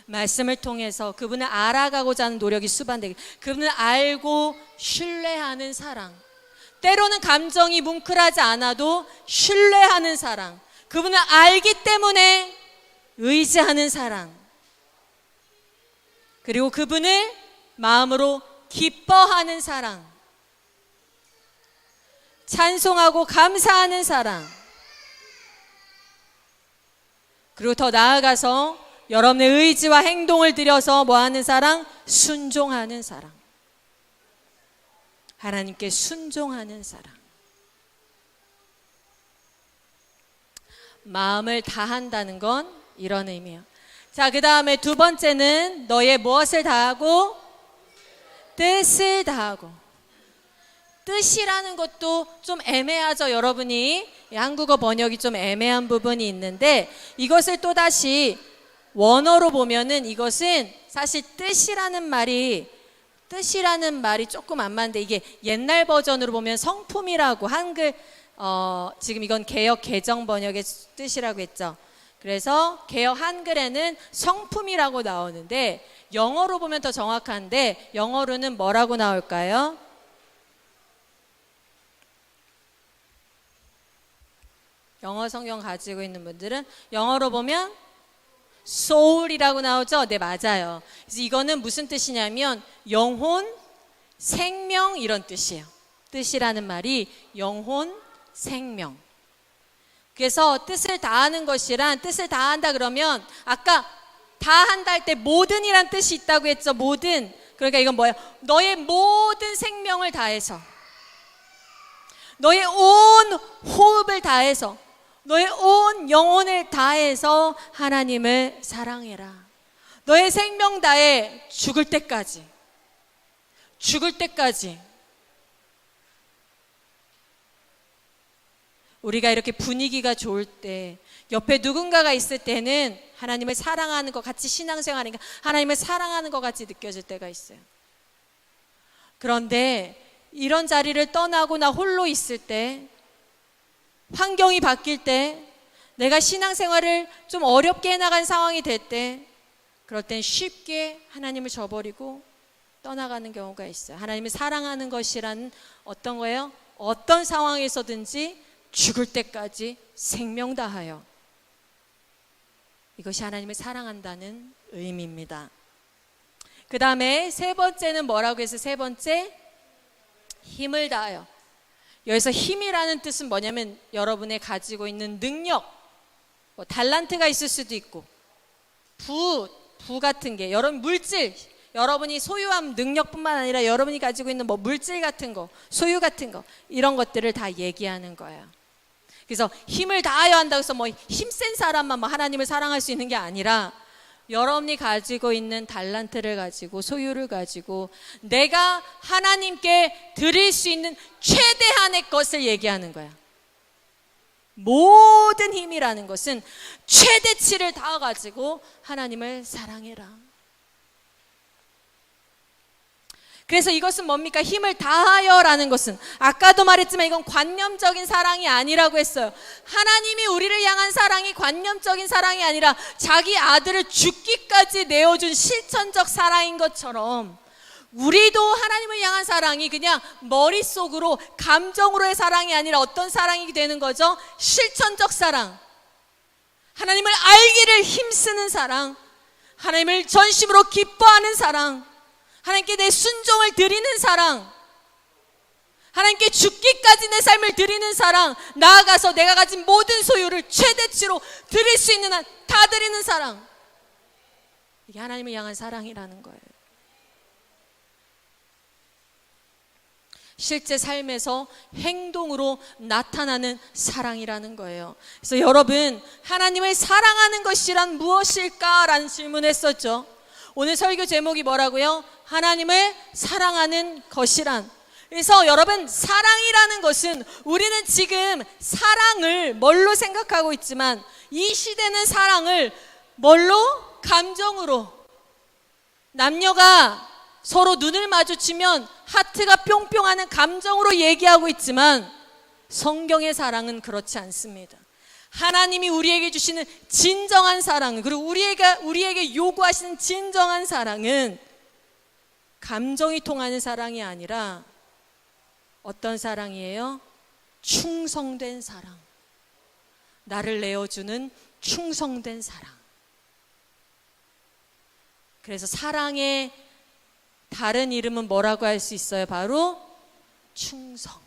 말씀을 통해서 그분을 알아가고자 하는 노력이 수반되게, 그분을 알고 신뢰하는 사랑, 때로는 감정이 뭉클하지 않아도 신뢰하는 사랑, 그분을 알기 때문에 의지하는 사랑, 그리고 그분을 마음으로 기뻐하는 사랑, 찬송하고 감사하는 사랑, 그리고 더 나아가서 여러분의 의지와 행동을 들여서 뭐하는 사랑? 순종하는 사랑. 하나님께 순종하는 사랑. 마음을 다한다는 건 이런 의미예요. 자, 그 다음에 두 번째는 너의 무엇을 다하고? 뜻을 다하고. 뜻이라는 것도 좀 애매하죠, 여러분이. 한국어 번역이 좀 애매한 부분이 있는데, 이것을 또다시 원어로 보면은 이것은 사실 뜻이라는 말이 조금 안 맞는데, 이게 옛날 버전으로 보면 성품이라고, 한글 지금 이건 개역 개정 번역의 뜻이라고 했죠. 그래서 개역 한글에는 성품이라고 나오는데, 영어로 보면 더 정확한데 영어로는 뭐라고 나올까요? 영어 성경 가지고 있는 분들은 영어로 보면 soul이라고 나오죠? 네, 맞아요. 그래서 이거는 무슨 뜻이냐면 영혼, 생명 이런 뜻이에요. 뜻이라는 말이 영혼, 생명. 그래서 뜻을 다하는 것이란, 뜻을 다한다 그러면 아까 다한다 할 때 모든이란 뜻이 있다고 했죠. 모든. 그러니까 이건 뭐예요? 너의 모든 생명을 다해서, 너의 온 호흡을 다해서, 너의 온 영혼을 다해서 하나님을 사랑해라. 너의 생명 다해 죽을 때까지. 죽을 때까지. 우리가 이렇게 분위기가 좋을 때, 옆에 누군가가 있을 때는 하나님을 사랑하는 것 같이, 신앙생활하니까 하나님을 사랑하는 것 같이 느껴질 때가 있어요. 그런데 이런 자리를 떠나고 나 홀로 있을 때, 환경이 바뀔 때, 내가 신앙생활을 좀 어렵게 해나간 상황이 될 때, 그럴 땐 쉽게 하나님을 저버리고 떠나가는 경우가 있어요. 하나님을 사랑하는 것이란 어떤 거예요? 어떤 상황에서든지 죽을 때까지 생명 다하여. 이것이 하나님을 사랑한다는 의미입니다. 그 다음에 세 번째는 뭐라고 해서 세 번째? 힘을 다하여. 여기서 힘이라는 뜻은 뭐냐면 여러분의 가지고 있는 능력, 뭐 달란트가 있을 수도 있고, 부 같은 게, 여러분 물질, 여러분이 소유한 능력뿐만 아니라 여러분이 가지고 있는 뭐 물질 같은 거, 소유 같은 거, 이런 것들을 다 얘기하는 거예요. 그래서 힘을 다하여 한다고 해서 뭐 힘센 사람만 뭐 하나님을 사랑할 수 있는 게 아니라, 여러분이 가지고 있는 달란트를 가지고, 소유를 가지고 내가 하나님께 드릴 수 있는 최대한의 것을 얘기하는 거야. 모든 힘이라는 것은 최대치를 다가지고 하나님을 사랑해라. 그래서 이것은 뭡니까? 힘을 다하여라는 것은, 아까도 말했지만 이건 관념적인 사랑이 아니라고 했어요. 하나님이 우리를 향한 사랑이 관념적인 사랑이 아니라 자기 아들을 죽기까지 내어준 실천적 사랑인 것처럼, 우리도 하나님을 향한 사랑이 그냥 머릿속으로 감정으로의 사랑이 아니라 어떤 사랑이 되는 거죠? 실천적 사랑. 하나님을 알기를 힘쓰는 사랑, 하나님을 전심으로 기뻐하는 사랑, 하나님께 내 순종을 드리는 사랑, 하나님께 죽기까지 내 삶을 드리는 사랑, 나아가서 내가 가진 모든 소유를 최대치로 드릴 수 있는 한 다 드리는 사랑. 이게 하나님을 향한 사랑이라는 거예요. 실제 삶에서 행동으로 나타나는 사랑이라는 거예요. 그래서 여러분, 하나님을 사랑하는 것이란 무엇일까라는 질문을 했었죠. 오늘 설교 제목이 뭐라고요? 하나님을 사랑하는 것이란. 그래서 여러분, 사랑이라는 것은 우리는 지금 사랑을 뭘로 생각하고 있지만 이 시대는 사랑을 뭘로? 감정으로. 남녀가 서로 눈을 마주치면 하트가 뿅뿅하는 감정으로 얘기하고 있지만 성경의 사랑은 그렇지 않습니다. 하나님이 우리에게 주시는 진정한 사랑, 그리고 우리에게 요구하시는 진정한 사랑은 감정이 통하는 사랑이 아니라 어떤 사랑이에요? 충성된 사랑. 나를 내어주는 충성된 사랑. 그래서 사랑의 다른 이름은 뭐라고 할 수 있어요? 바로 충성.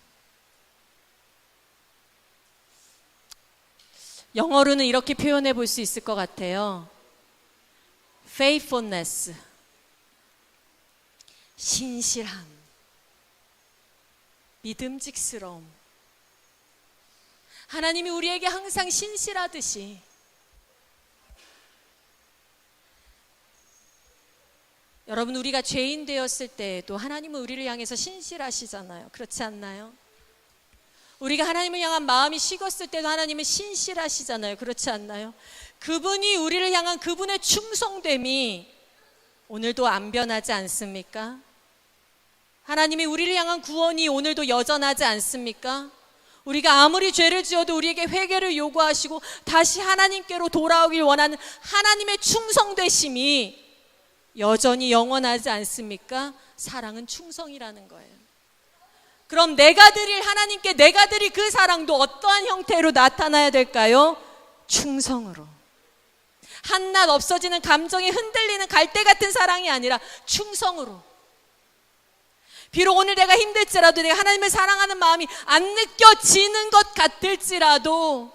영어로는 이렇게 표현해 볼 수 있을 것 같아요. faithfulness. 신실함. 믿음직스러움. 하나님이 우리에게 항상 신실하듯이 여러분, 우리가 죄인 되었을 때에도 하나님은 우리를 향해서 신실하시잖아요. 그렇지 않나요? 우리가 하나님을 향한 마음이 식었을 때도 하나님은 신실하시잖아요. 그렇지 않나요? 그분이 우리를 향한 그분의 충성됨이 오늘도 안 변하지 않습니까? 하나님이 우리를 향한 구원이 오늘도 여전하지 않습니까? 우리가 아무리 죄를 지어도 우리에게 회개를 요구하시고 다시 하나님께로 돌아오길 원하는 하나님의 충성되심이 여전히 영원하지 않습니까? 사랑은 충성이라는 거예요. 그럼 내가 드릴 하나님께 내가 드릴 그 사랑도 어떠한 형태로 나타나야 될까요? 충성으로. 한낱 없어지는 감정에 흔들리는 갈대 같은 사랑이 아니라 충성으로. 비록 오늘 내가 힘들지라도 내가 하나님을 사랑하는 마음이 안 느껴지는 것 같을지라도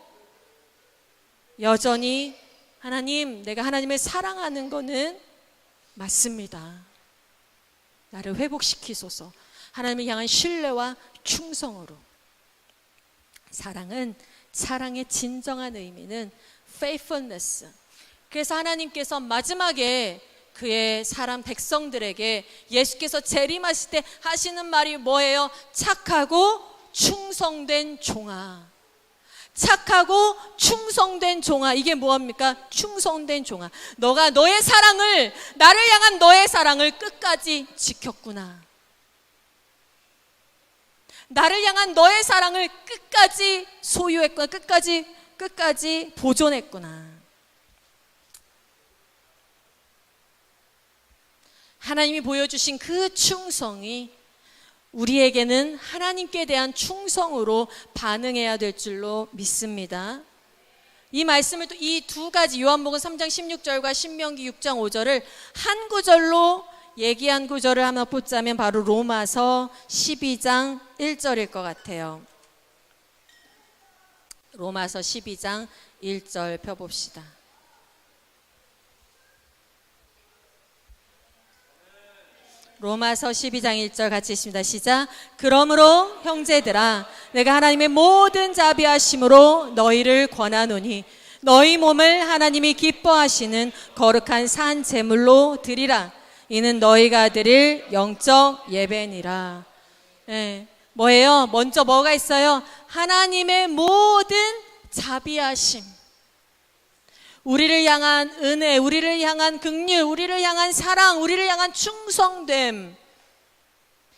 여전히 하나님, 내가 하나님을 사랑하는 거는 맞습니다. 나를 회복시키소서. 하나님을 향한 신뢰와 충성으로. 사랑은, 사랑의 진정한 의미는 faithfulness. 그래서 하나님께서 마지막에 그의 사람 백성들에게 예수께서 재림하실 때 하시는 말이 뭐예요? 착하고 충성된 종아. 착하고 충성된 종아. 이게 뭐합니까? 충성된 종아. 너가 너의 사랑을, 나를 향한 너의 사랑을 끝까지 지켰구나. 나를 향한 너의 사랑을 끝까지 소유했구나. 끝까지 보존했구나. 하나님이 보여주신 그 충성이 우리에게는 하나님께 대한 충성으로 반응해야 될 줄로 믿습니다. 이 말씀을 또 이 두 가지 요한복음 3장 16절과 신명기 6장 5절을 한 구절로 얘기한 구절을 하나 뽑자면 바로 로마서 12장 1절일 것 같아요. 로마서 12장 1절 펴봅시다. 로마서 12장 1절 같이 읽습니다. 시작. 그러므로 형제들아, 내가 하나님의 모든 자비하심으로 너희를 권하노니 너희 몸을 하나님이 기뻐하시는 거룩한 산 제물로 드리라. 이는 너희가 드릴 영적 예배니라. 네, 뭐예요? 먼저 뭐가 있어요? 하나님의 모든 자비하심. 우리를 향한 은혜, 우리를 향한 긍휼, 우리를 향한 사랑, 우리를 향한 충성됨,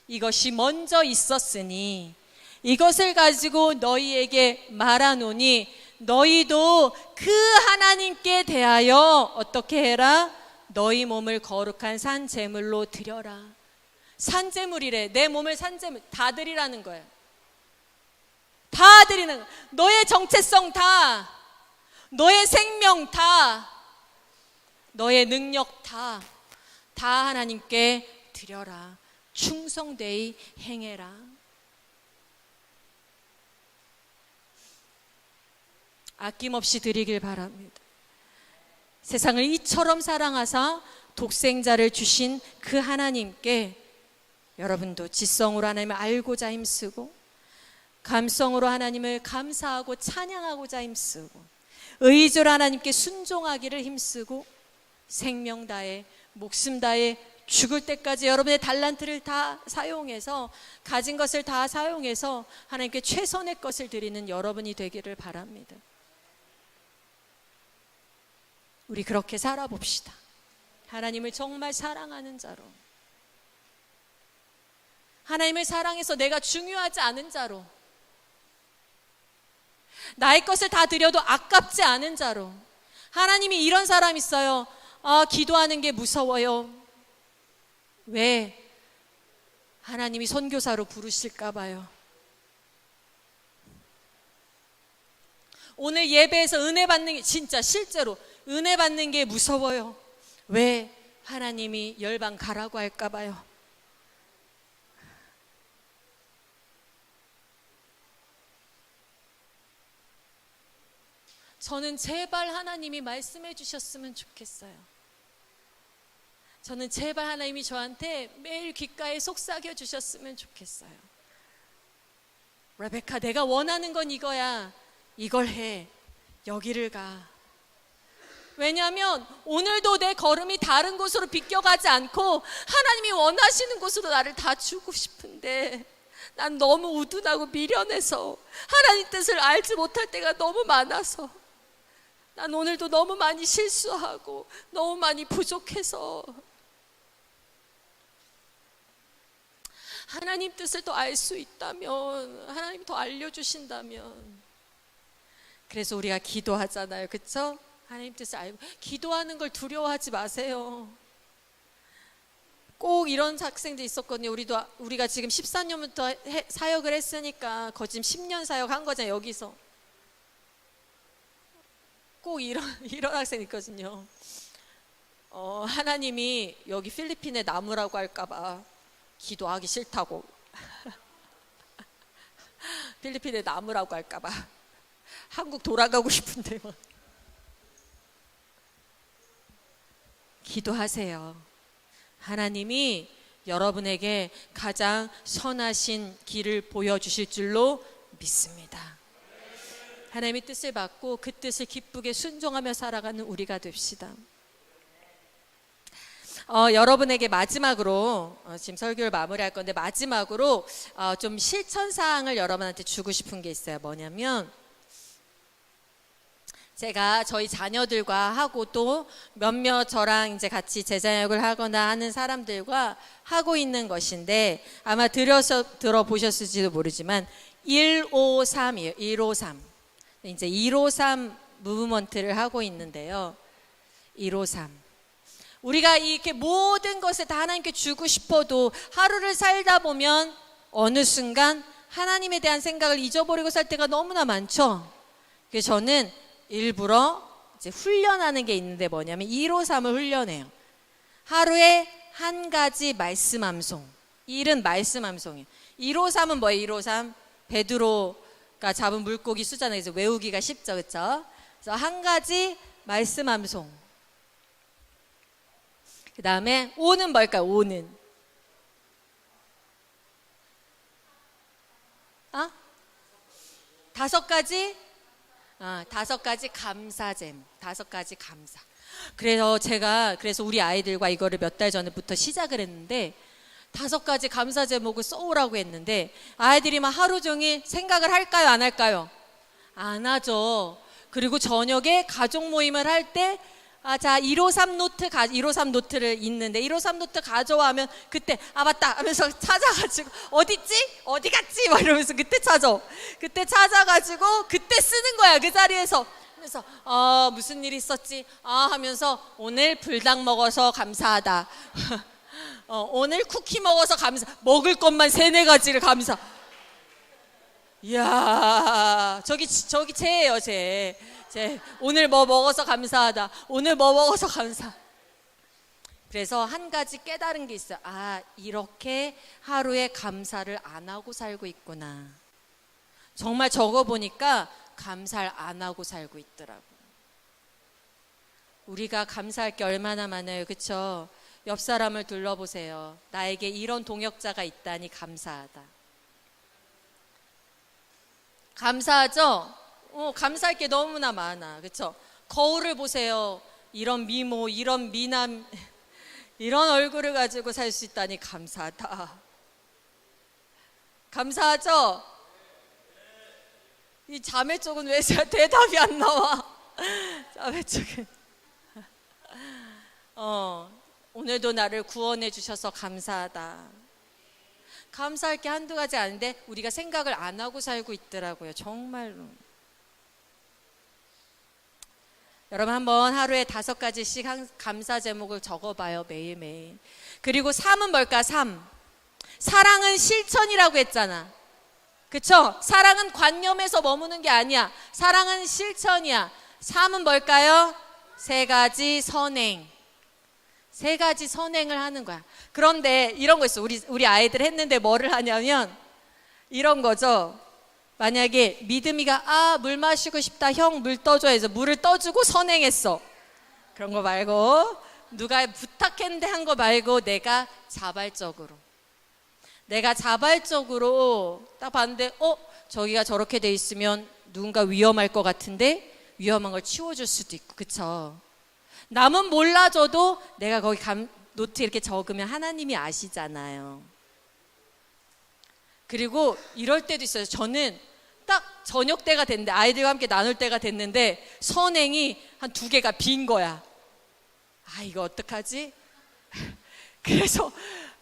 이것이 먼저 있었으니 이것을 가지고 너희에게 말하노니 너희도 그 하나님께 대하여 어떻게 해라? 너희 몸을 거룩한 산 제물로 드려라. 산 제물이래. 내 몸을 산 제물 다 드리라는 거예요. 다 드리는 거예요. 너의 정체성 다, 너의 생명 다, 너의 능력 다 하나님께 드려라. 충성되이 행해라. 아낌없이 드리길 바랍니다. 세상을 이처럼 사랑하사 독생자를 주신 그 하나님께 여러분도 지성으로 하나님을 알고자 힘쓰고, 감성으로 하나님을 감사하고 찬양하고자 힘쓰고, 의지로 하나님께 순종하기를 힘쓰고, 생명 다해 목숨 다해 죽을 때까지 여러분의 달란트를 다 사용해서, 가진 것을 다 사용해서 하나님께 최선의 것을 드리는 여러분이 되기를 바랍니다. 우리 그렇게 살아봅시다. 하나님을 정말 사랑하는 자로, 하나님을 사랑해서 내가 중요하지 않은 자로, 나의 것을 다 드려도 아깝지 않은 자로. 하나님이 이런 사람 있어요. 기도하는 게 무서워요. 왜? 하나님이 선교사로 부르실까 봐요. 오늘 예배에서 은혜 받는 게, 진짜 실제로 은혜 받는 게 무서워요. 왜? 하나님이 열방 가라고 할까 봐요. 저는 제발 하나님이 말씀해 주셨으면 좋겠어요. 저는 제발 하나님이 저한테 매일 귓가에 속삭여 주셨으면 좋겠어요. 레베카, 내가 원하는 건 이거야. 이걸 해. 여기를 가. 왜냐하면 오늘도 내 걸음이 다른 곳으로 비껴가지 않고 하나님이 원하시는 곳으로 나를 다 주고 싶은데, 난 너무 우둔하고 미련해서 하나님 뜻을 알지 못할 때가 너무 많아서, 난 오늘도 너무 많이 실수하고 너무 많이 부족해서 하나님 뜻을 더 알 수 있다면, 하나님 더 알려주신다면. 그래서 우리가 기도하잖아요, 그렇죠? 하나님 뜻을 알고 기도하는 걸 두려워하지 마세요. 꼭 이런 학생도 있었거든요. 우리가 지금 14년부터 사역을 했으니까 거짓 10년 사역한 거잖아요, 여기서. 꼭 이런 학생 있거든요. 하나님이 여기 필리핀에 나무라고 할까봐 기도하기 싫다고. 필리핀에 나무라고 할까봐 한국 돌아가고 싶은데 막. 기도하세요. 하나님이 여러분에게 가장 선하신 길을 보여주실 줄로 믿습니다. 하나님의 뜻을 받고 그 뜻을 기쁘게 순종하며 살아가는 우리가 됩시다. 여러분에게 마지막으로, 지금 설교를 마무리할 건데 마지막으로 좀 실천사항을 여러분한테 주고 싶은 게 있어요. 뭐냐면, 제가 저희 자녀들과 하고 또 몇몇 저랑 이제 같이 제자역을 하거나 하는 사람들과 하고 있는 것인데, 아마 들어보셨을지도 모르지만 153이에요. 153. 이제 153 무브먼트를 하고 있는데요. 153. 우리가 이렇게 모든 것을 다 하나님께 주고 싶어도 하루를 살다 보면 어느 순간 하나님에 대한 생각을 잊어버리고 살 때가 너무나 많죠. 그래서 저는 일부러 이제 훈련하는 게 있는데, 뭐냐면 153을 훈련해요. 하루에 한 가지 말씀 암송. 1은 말씀 암송이에요. 153은 뭐예요? 153 베드로가 잡은 물고기 수잖아요. 그래서 외우기가 쉽죠, 그렇죠? 그래서 한 가지 말씀 암송. 그 다음에 5는 뭘까요? 5는 5가지 5가지 감사잼. 5가지 감사. 그래서 우리 아이들과 이거를 몇 달 전부터 시작을 했는데, 5가지 감사 제목을 써오라고 했는데, 아이들이 막 하루 종일 생각을 할까요, 안 할까요? 안 하죠. 그리고 저녁에 가족 모임을 할 때, 자, 153 노트를 읽는데, 153 노트 가져와 하면 그때 맞다 하면서 찾아가지고 어딨지? 어디 갔지? 막 이러면서 그때 찾아가지고 그때 쓰는 거야, 그 자리에서. 그래서 무슨 일 있었지? 하면서 오늘 불닭 먹어서 감사하다. 오늘 쿠키 먹어서 감사. 먹을 것만 3-4가지를 감사. 이야, 저기 쟤예요, 쟤. 오늘 뭐 먹어서 감사하다. 오늘 뭐 먹어서 감사. 그래서 한 가지 깨달은 게 있어요. 이렇게 하루에 감사를 안 하고 살고 있구나. 정말 적어보니까 감사를 안 하고 살고 있더라고요. 우리가 감사할 게 얼마나 많아요, 그렇죠? 옆 사람을 둘러보세요. 나에게 이런 동역자가 있다니 감사하다. 감사하죠? 감사할 게 너무나 많아, 그렇죠? 거울을 보세요. 이런 미모, 이런 미남, 이런 얼굴을 가지고 살 수 있다니 감사하다. 감사하죠? 이 자매 쪽은 왜 대답이 안 나와? 자매 쪽은 오늘도 나를 구원해 주셔서 감사하다. 감사할 게 한두 가지 아닌데 우리가 생각을 안 하고 살고 있더라고요. 정말로. 여러분 한번 하루에 5가지씩 감사 제목을 적어봐요. 매일매일. 그리고 3은 뭘까? 3. 사랑은 실천이라고 했잖아. 그쵸? 사랑은 관념에서 머무는 게 아니야. 사랑은 실천이야. 3은 뭘까요? 3가지 선행. 3가지 선행을 하는 거야. 그런데 이런 거 있어. 우리 아이들 했는데 뭐를 하냐면 이런 거죠. 만약에 믿음이가 물 마시고 싶다. 형 물 떠줘 해서 물을 떠주고 선행했어. 그런 거 말고 누가 부탁했는데 한 거 말고 내가 자발적으로 딱 봤는데 저기가 저렇게 돼 있으면 누군가 위험할 것 같은데 위험한 걸 치워줄 수도 있고. 그쵸? 남은 몰라줘도 내가 거기 노트 이렇게 적으면 하나님이 아시잖아요. 그리고 이럴 때도 있어요. 저는 딱 저녁 때가 됐는데 아이들과 함께 나눌 때가 됐는데 선행이 한 2개가 빈 거야. 이거 어떡하지? 그래서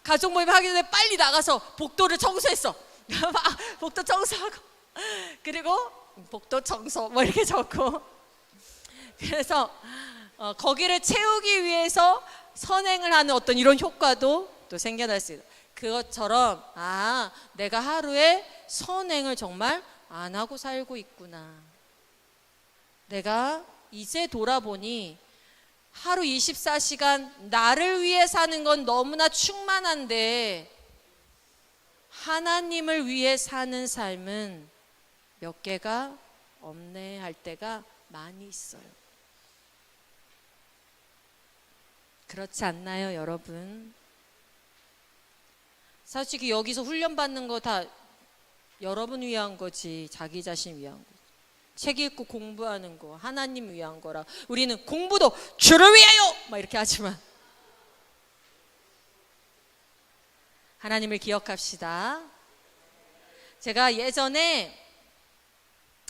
가족 모임 하기 전에 빨리 나가서 복도를 청소했어. 복도 청소하고 그리고 복도 청소 뭐 이렇게 적고 그래서 거기를 채우기 위해서 선행을 하는 어떤 이런 효과도 또 생겨날 수 있어요. 그것처럼 내가 하루에 선행을 정말 안 하고 살고 있구나. 내가 이제 돌아보니 하루 24시간 나를 위해 사는 건 너무나 충만한데 하나님을 위해 사는 삶은 몇 개가 없네 할 때가 많이 있어요. 그렇지 않나요, 여러분? 솔직히 여기서 훈련받는 거 다 여러분 위한 거지, 자기 자신 위한 거. 책 읽고 공부하는 거 하나님 위한 거라. 우리는 공부도 주를 위하여 막 이렇게 하지만 하나님을 기억합시다. 제가 예전에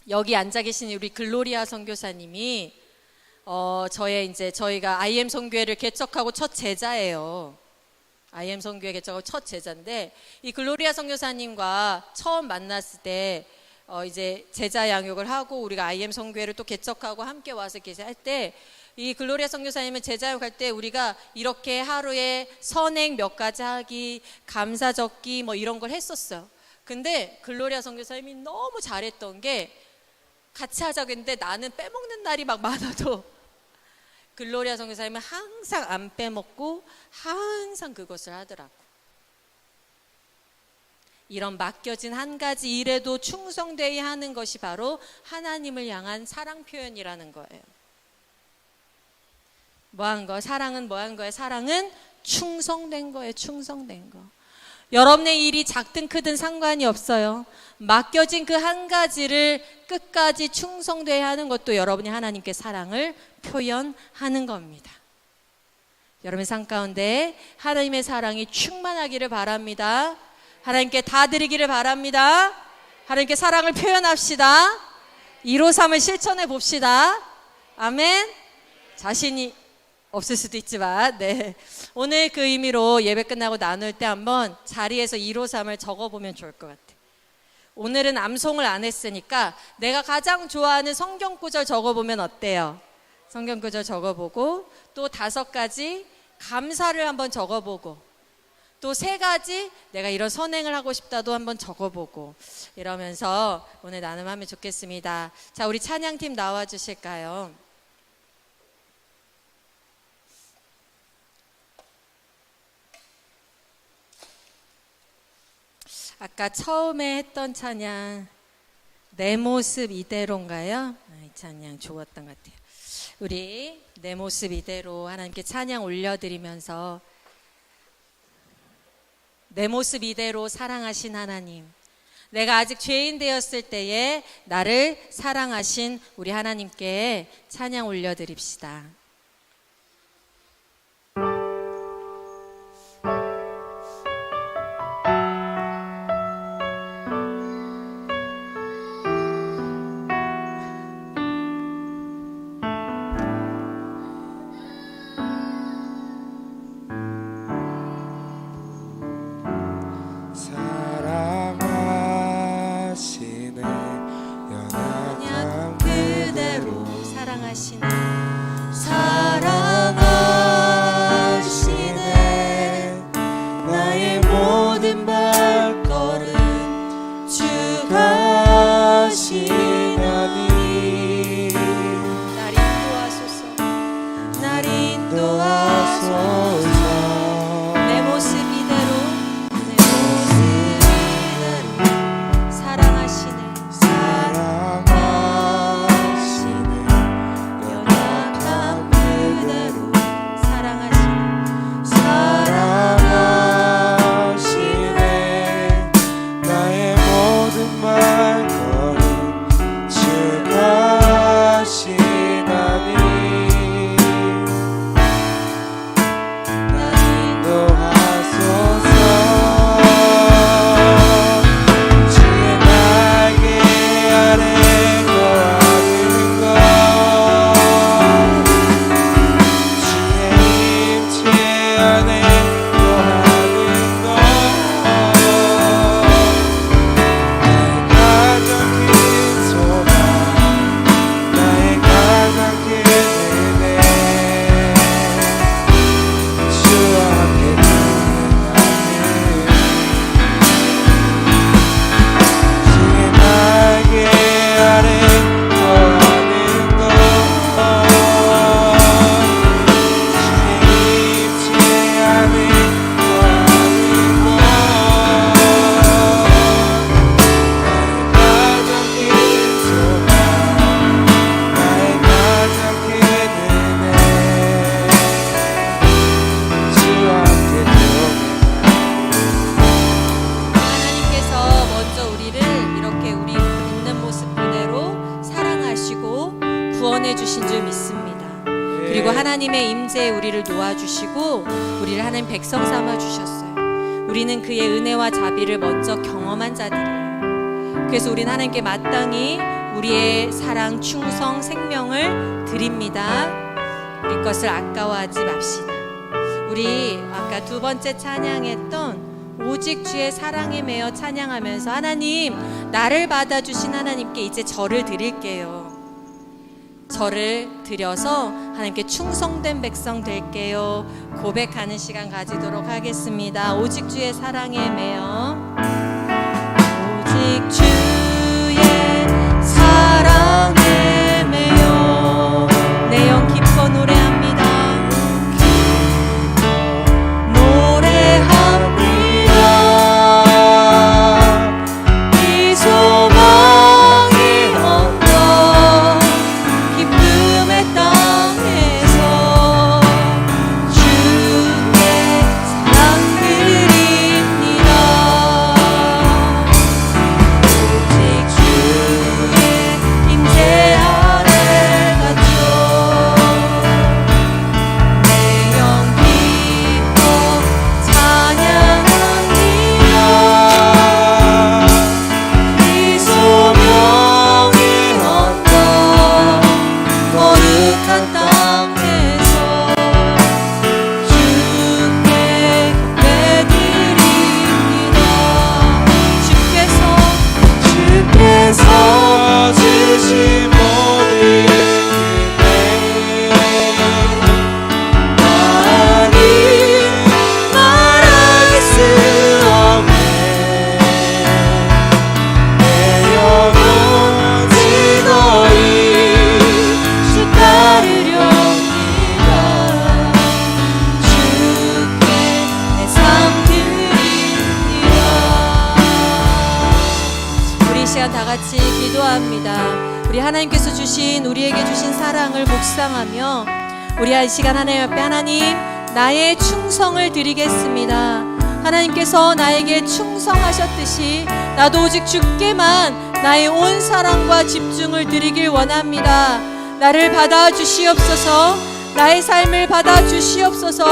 여기 앉아 계신 우리 글로리아 선교사님이 저희가 IM 선교회를 개척하고 첫 제자예요. IM 선교회 개척하고 첫 제자인데 이 글로리아 선교사님과 처음 만났을 때 이제 제자 양육을 하고 우리가 IM 선교회를 또 개척하고 함께 와서 이렇게 할 때 이 글로리아 선교사님은 제자 양육할 때 우리가 이렇게 하루에 선행 몇 가지 하기, 감사 적기 뭐 이런 걸 했었어요. 근데 글로리아 선교사님이 너무 잘했던 게 같이 하자고 했는데 나는 빼먹는 날이 막 많아도 글로리아 선교사님은 항상 안 빼먹고 항상 그것을 하더라고. 이런 맡겨진 한 가지 일에도 충성되어야 하는 것이 바로 하나님을 향한 사랑 표현이라는 거예요. 뭐한 거? 사랑은 뭐한 거예요? 사랑은 충성된 거예요. 충성된 거. 여러분의 일이 작든 크든 상관이 없어요. 맡겨진 그 한 가지를 끝까지 충성되어야 하는 것도 여러분이 하나님께 사랑을 표현하는 겁니다. 여러분의 삶 가운데 하나님의 사랑이 충만하기를 바랍니다. 하나님께 다 드리기를 바랍니다. 하나님께 사랑을 표현합시다. 153을 실천해 봅시다. 아멘. 자신이 없을 수도 있지만 오늘 그 의미로 예배 끝나고 나눌 때 한번 자리에서 153을 적어보면 좋을 것 같아요. 오늘은 암송을 안 했으니까 내가 가장 좋아하는 성경 구절 적어보면 어때요? 성경 구절 적어보고 또 5가지 감사를 한번 적어보고 또 3가지 내가 이런 선행을 하고 싶다도 한번 적어보고 이러면서 오늘 나눔하면 좋겠습니다. 자, 우리 찬양팀 나와 주실까요? 아까 처음에 했던 찬양 내 모습 이대로인가요? 이 찬양 좋았던 것 같아요. 우리 내 모습 이대로 하나님께 찬양 올려드리면서 내 모습 이대로 사랑하신 하나님, 내가 아직 죄인 되었을 때에 나를 사랑하신 우리 하나님께 찬양 올려드립시다. 하나님의 임재에 우리를 놓아주시고 우리를 하나님 백성 삼아 주셨어요. 우리는 그의 은혜와 자비를 먼저 경험한 자들이에요. 그래서 우리는 하나님께 마땅히 우리의 사랑, 충성, 생명을 드립니다. 우리 것을 아까워하지 맙시다. 우리 아까 두 번째 찬양했던 오직 주의 사랑에 매여 찬양하면서 하나님, 나를 받아주신 하나님께 이제 저를 드릴게요. 저를 드려서 하나님께 충성된 백성 될게요. 고백하는 시간 가지도록 하겠습니다. 오직 주의 사랑에 매여, 오직 주의 사랑에 매여 내 영 기뻐 노래합니다. 이 소망이 언덕 기쁨의 땅에서 주의 사랑 드립니다. 오직 주의 임재 아래 갇혀 내 영 기뻐 찬양합니다. 이 소명의 언덕 거룩한 땅에서 주께 예배드립니다. 주께서 주신 모든 은혜 하나님 말하기 수 없네. 내 영혼 즐거이 주 따르렵니다. 주께 내 삶 드립니다. 우리 이 시간 다 같이 기도합니다. 우리 하나님께서 주신, 우리에게 주신 사랑을 묵상하며 우리 이 시간 하나님 앞에 하나님, 나의 충성을 드리겠습니다. 하나님께서 나에게 충성하셨듯이 나도 오직 주께만 나의 온 사랑과 집중을 드리길 원합니다. 나를 받아주시옵소서. 나의 삶을 받아주시옵소서.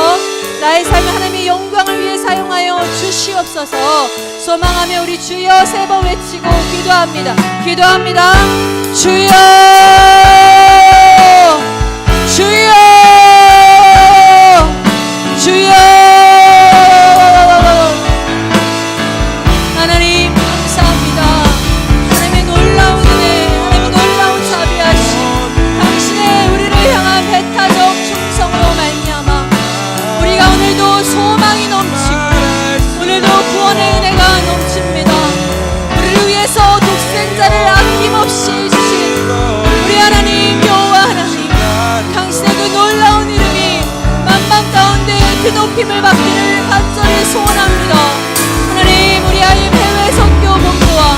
나의 삶을 하나님의 영광을 위해 사용하여 주시옵소서. 소망하며 우리 주여 세 번 외치고 기도합니다. 기도합니다. 주여, 주여, 주여. 하나님 감사합니다. 하나님의 놀라운 은혜, 하나님의 놀라운 자비하심, 당신의 우리를 향한 배타적 충성으로 말미암아 우리가 오늘도 소망이 넘치고 오늘도 구원의 은혜가 넘칩니다. 우리를 위해서 독생자를 아낌없이 주신 우리 하나님 여호와 하나님, 당신의 그 놀라운 이름이 만방 가운데 그 높임을 받기를 간절히 소원합니다. 하나님, 우리 아이 해외 선교 본부와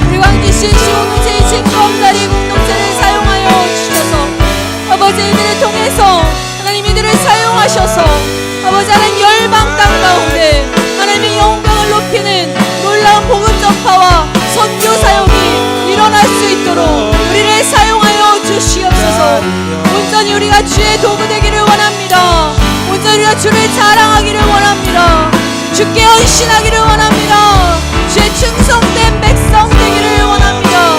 우리 왕기신 시호문제 진검다리 공동체를 사용하여 주셔서 아버지, 이들을 통해서 하나님 이들을 사용하셔서 아버지, 하나님 열방 땅 가운데 하나님의 영광을 높이는 놀라운 복음 전파와 선교 사역이 일어날 수 있도록 우리를 사용하여 주시옵소서. 온전히 우리가 주의 도구 되기를 원합니다. 온전히 우리가 주를 자랑하기를 원합니다. 주께 헌신하기를 원합니다. 주의 충성된 백성 되기를 원합니다.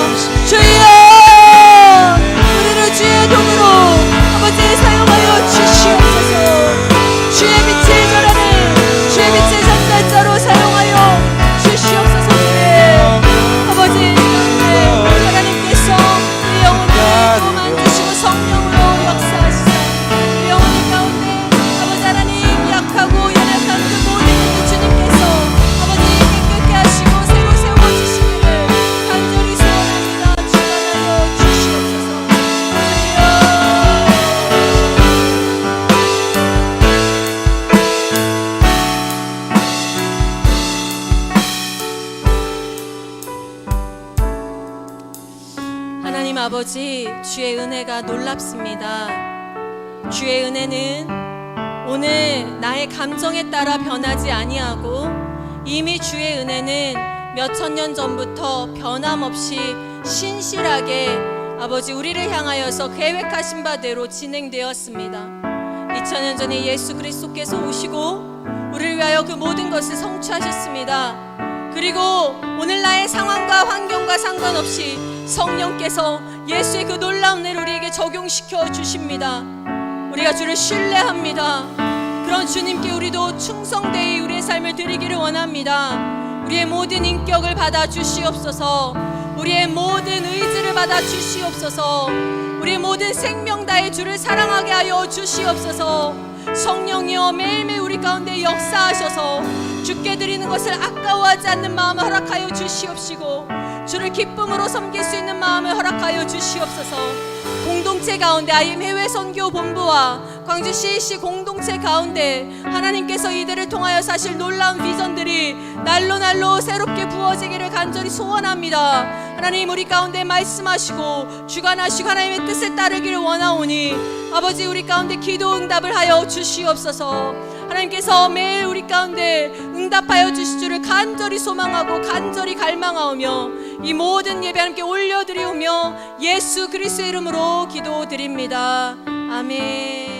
주여, 우리를 주의 도구로 아버지 사용하여 주시옵소서. 주의 빛을 전하는 주의 빛의 전달자로 사용하여 주시옵소서. 아버지, 하나님께서 우리 영혼을 만드시고 성령으로 역사하시사 우리 영혼 가운데 아버지 하나님 약하고 연약한 그 모든 것을 주님께서 아버지 깨끗게 하시고 새로 세워주시기를 간절히 소원합니다. 주관하여 주시옵소서. 하나님 아버지, 주의 은혜가 놀랍습니다. 주의 은혜는 오늘 나의 감정에 따라 변하지 아니하고 이미 주의 은혜는 몇천 년 전부터 변함없이 신실하게 아버지 우리를 향하여서 계획하신 바대로 진행되었습니다. 2000년 전에 예수 그리스도께서 오시고 우리를 위하여 그 모든 것을 성취하셨습니다. 그리고 오늘날의 상황과 환경과 상관없이 성령께서 예수의 그 놀라운 은혜를 우리에게 적용시켜 주십니다. 우리가 주를 신뢰합니다. 그런 주님께 우리도 충성되이 우리의 삶을 드리기를 원합니다. 우리의 모든 인격을 받아 주시옵소서. 우리의 모든 의지를 받아 주시옵소서. 우리의 모든 생명 다해 주를 사랑하게 하여 주시옵소서. 성령이여 매일매일 우리 가운데 역사하셔서 주께 드리는 것을 아까워하지 않는 마음을 허락하여 주시옵시고 주를 기쁨으로 섬길 수 있는 마음을 허락하여 주시옵소서. 공동체 가운데 IM 해외 선교 본부와 광주 CEC 공동체 가운데 하나님께서 이들을 통하여 사실 놀라운 비전들이 날로 새롭게 부어지기를 간절히 소원합니다. 하나님 우리 가운데 말씀하시고 주관하시고 하나님의 뜻을 따르기를 원하오니 아버지 우리 가운데 기도 응답을 하여 주시옵소서. 하나님께서 매일 우리 가운데 응답하여 주실 줄을 간절히 소망하고 간절히 갈망하오며 이 모든 예배 함께 올려드리오며 예수 그리스도의 이름으로 기도드립니다. 아멘.